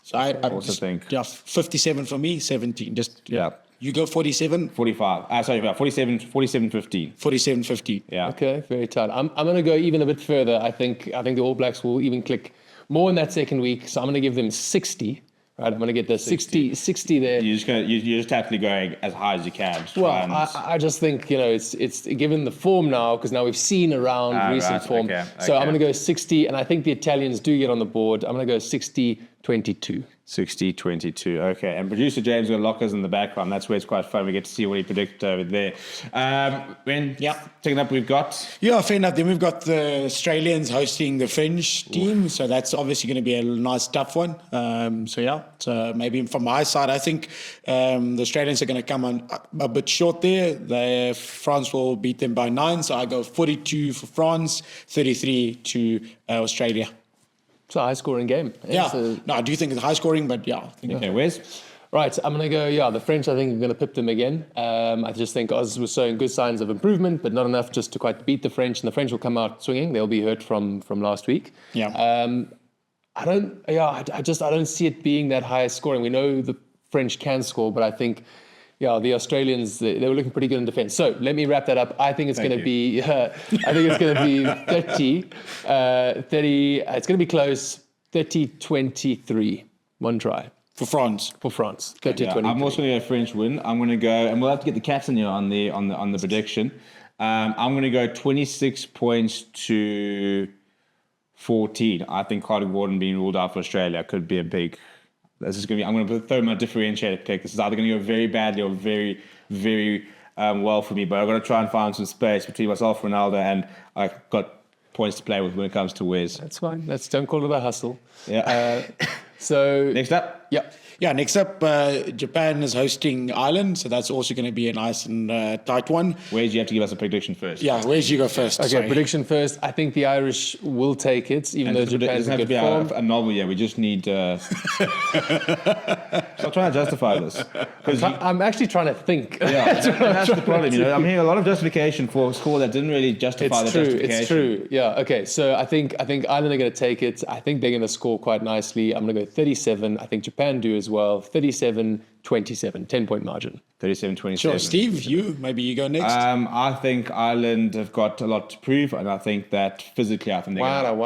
S2: So I
S1: also
S2: just,
S1: think.
S2: yeah, 57 for me, 17. Just
S1: Yeah.
S2: You go 47,
S1: 45. Sorry, about 47, 15.
S2: 47, 50.
S1: Yeah.
S3: Okay, very tight. I'm going to go even a bit further. I think the All Blacks will even click more in that second week. So I'm going to give them 60. Right, I'm going to get the 60 there.
S1: You're just actually going as high as you can.
S3: Well, I just think, it's given the form now, because now we've seen around recent form.
S1: Okay,
S3: So I'm
S1: okay.
S3: going to go 60, and I think the Italians do get on the board. I'm going to go 60-22.
S1: 60-22. Okay, and producer James got lockers in the background. That's where it's quite fun. We get to see what he predicted over there. Taking up, we've got.
S2: Yeah, fair enough. Then we've got the Australians hosting the French team. So that's obviously going to be a nice, tough one. So maybe from my side, I think the Australians are going to come on a bit short there. France will beat them by 9. So I go 42 for France, 33 to Australia.
S3: It's a high-scoring game.
S2: Yeah. No, I do think it's high scoring, but yeah. I think
S1: Okay, Wes?
S3: Right, I'm going to go, the French, I think, are going to pip them again. I just think Oz was showing good signs of improvement, but not enough just to quite beat the French, and the French will come out swinging. They'll be hurt from last week.
S2: Yeah.
S3: I don't see it being that high scoring. We know the French can score, but I think, the Australians, they were looking pretty good in defense. So let me wrap that up. I think it's going to be 30, 30. It's going to be close, 30-23. One try.
S2: For France.
S3: 30-23.
S1: I'm also going to go French win. I'm going to go, and we'll have to get the captain here on the prediction. I'm going to go 26 points to 14. I think Carter Gordon being ruled out for Australia could be a big. This is going to be. I'm going to throw my differentiator pick. This is either going to go very badly or very, very well for me. But I'm going to try and find some space between myself, Ronaldo, and I've got points to play with when it comes to Wes.
S3: That's fine. Don't call it a hustle.
S1: Yeah.
S3: So
S1: Next up.
S3: Yep.
S2: Yeah, next up, Japan is hosting Ireland, so that's also going to be a nice and tight one.
S1: Wes, you have to give us a prediction first.
S2: Yeah, where's you go first?
S3: Okay,
S2: Sorry.
S3: prediction first. I think the Irish will take it, even
S1: And
S3: though
S1: it
S3: Japan's
S1: doesn't
S3: in
S1: have to
S3: good
S1: be
S3: form.
S1: a novel. Yeah, we just need. Stop trying to justify this.
S3: I'm actually trying to think.
S1: Yeah, that's the problem. I'm hearing a lot of justification for a score that didn't really justify the justification.
S3: It's true. Yeah. Okay. So I think Ireland are going to take it. I think they're going to score quite nicely. I'm going to go 37. I think Japan do as well. 37-27, 10-point margin.
S1: 37-27.
S2: Sure, Steve, maybe you go next.
S1: I think Ireland have got a lot to prove, and I think that physically, I think they're going to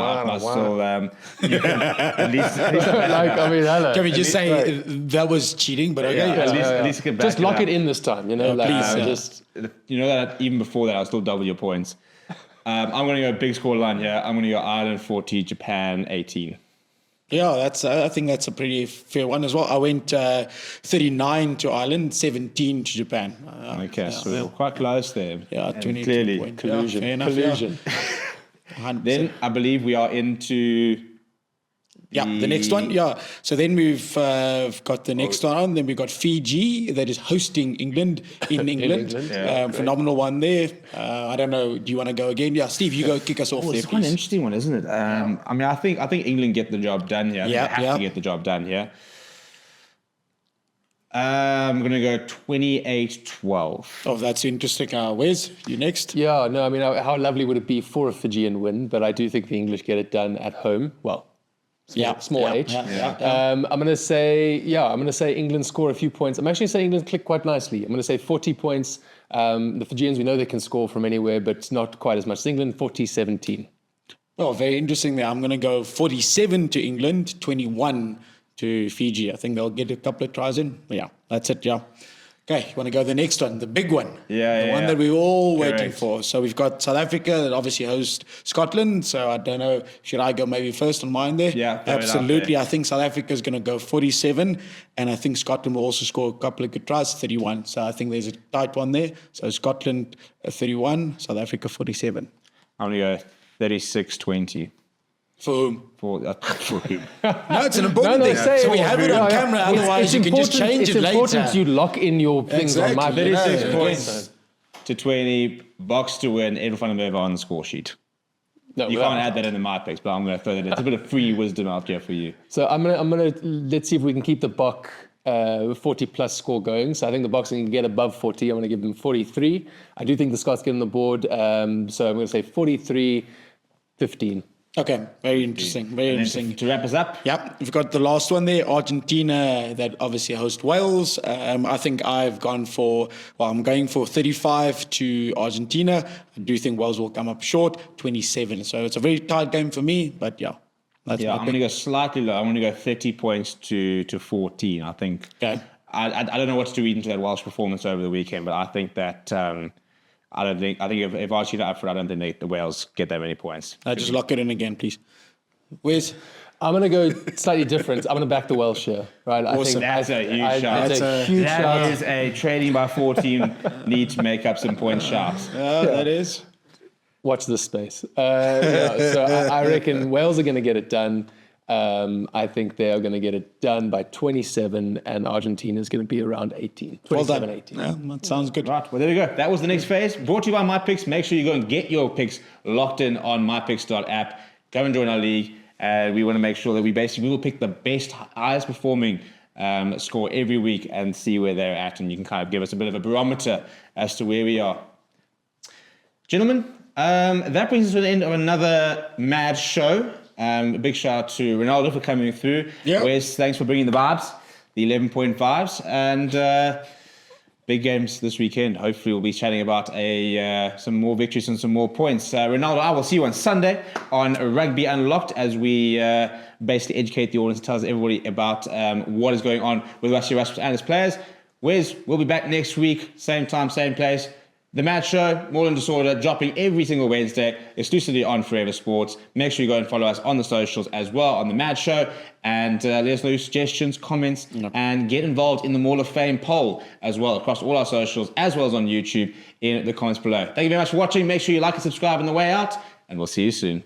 S1: outmuscle. At least
S3: Hello.
S2: Can we just say that was cheating? But okay,
S1: at least get back.
S3: Just lock it in this time,
S2: please.
S1: You know that even before that, I'll still double your points. I'm going to go big score line here. I'm going to go Ireland 40, Japan 18.
S2: Yeah, I think that's a pretty fair one as well. I went 39 to Ireland, 17 to Japan.
S1: So we're quite close there.
S2: Yeah,
S1: And
S2: 22
S1: clearly
S2: points.
S1: collusion.
S2: Yeah, fair enough,
S3: Collusion.
S2: Yeah. 100%.
S1: Then I believe we are into.
S2: The next one. Yeah. So then we've got the next one. Then we've got Fiji that is hosting England in England. Phenomenal one there. I don't know. Do you want to go again? Yeah, Steve, you go kick us off there,
S1: It's quite an
S2: please.
S1: interesting one, isn't it? I think England get the job done here.
S2: Yeah,
S1: They have to get the job done here. I'm going to go 28-12.
S2: Oh, that's interesting. Wes, you next?
S3: Yeah. No. I mean, how lovely would it be for a Fijian win? But I do think the English get it done at home. Well. Small H. I'm going to say, England score a few points. I'm actually saying England click quite nicely. I'm going to say 40 points. The Fijians, we know they can score from anywhere, but not quite as much as England, 40-17.
S2: Oh, very interesting there. I'm going to go 47 to England, 21 to Fiji. I think they'll get a couple of tries in. Yeah, that's it, yeah. Okay, you want to go to the next one, the big one. The one that we're all waiting for. So we've got South Africa that obviously hosts Scotland. So I don't know, should I go maybe first on mine there?
S1: Yeah,
S2: absolutely. I think South Africa is going to go 47, and I think Scotland will also score a couple of good tries, 31. So I think there's a tight one there. So Scotland 31, South Africa 47.
S1: I'm going to go 36-20.
S2: For whom?
S1: For whom?
S2: No, it's an important thing. So we have it on camera, otherwise you can just change it later.
S3: It's important you lock in your things on my
S1: 36 points to 20, Boks to win, Edel van der Merwe on the score sheet.
S3: No,
S1: You
S3: we
S1: can't
S3: are.
S1: add that into my picks, but I'm going to throw that in. It's a bit of free wisdom out here for you.
S3: So I'm gonna let's see if we can keep the Bok 40 plus score going. So I think the Boks can get above 40. I'm going to give them 43. I do think the Scots get on the board. So I'm going to say 43-15.
S2: Okay, very interesting. Very
S1: And then
S2: interesting.
S1: to wrap us up,
S2: Yep, we've got the last one there, Argentina, that obviously host Wales. I think I'm going for 35 to Argentina. I do think Wales will come up short, 27. So it's a very tight game for me, but yeah. That's
S1: yeah,
S2: my
S1: I'm
S2: pick.
S1: going to go slightly low. I'm going to go 30 points to 14, I think.
S2: Okay.
S1: I don't know what to read into that Welsh performance over the weekend, but I think that I think if Argentina up for it, I don't think the Wales get that many points.
S2: Just lock it in again, please. Where's
S3: I'm going to go slightly different. I'm going to back the Welsh here. Right?
S2: Awesome.
S1: That's a huge shout.
S3: That's a huge
S1: That
S3: shout.
S1: is a trading by 14 need to make up some point shots.
S2: that is?
S3: Watch this space. So I reckon Wales are going to get it done. I think they are going to get it done by 27, and Argentina is going to be around 18.
S2: Well
S3: 27,
S2: done.
S3: 18.
S2: Yeah, that sounds good.
S1: Right, well, there we go. That was the next phase. Brought to you by My Picks. Make sure you go and get your picks locked in on mypicks.app. Go and join our league. We want to make sure that we will pick the best, highest performing score every week and see where they're at. And you can kind of give us a bit of a barometer as to where we are. Gentlemen, that brings us to the end of another mad show. A big shout out to Ronaldo for coming through.
S2: Yeah.
S1: Wes, thanks for bringing the vibes, the 11.5s, and big games this weekend. Hopefully we'll be chatting about some more victories and some more points. Ronaldo, I will see you on Sunday on Rugby Unlocked as we basically educate the audience and tell everybody about what is going on with Rusty Rasmus and his players. Wes, we'll be back next week, same time, same place. The Mad Show, More Than Disorder, dropping every single Wednesday, exclusively on Forever Sports. Make sure you go and follow us on the socials as well on The Mad Show. And let us know your suggestions, comments, and get involved in the Maul of Fame poll as well across all our socials, as well as on YouTube in the comments below. Thank you very much for watching. Make sure you like and subscribe on the way out, and we'll see you soon.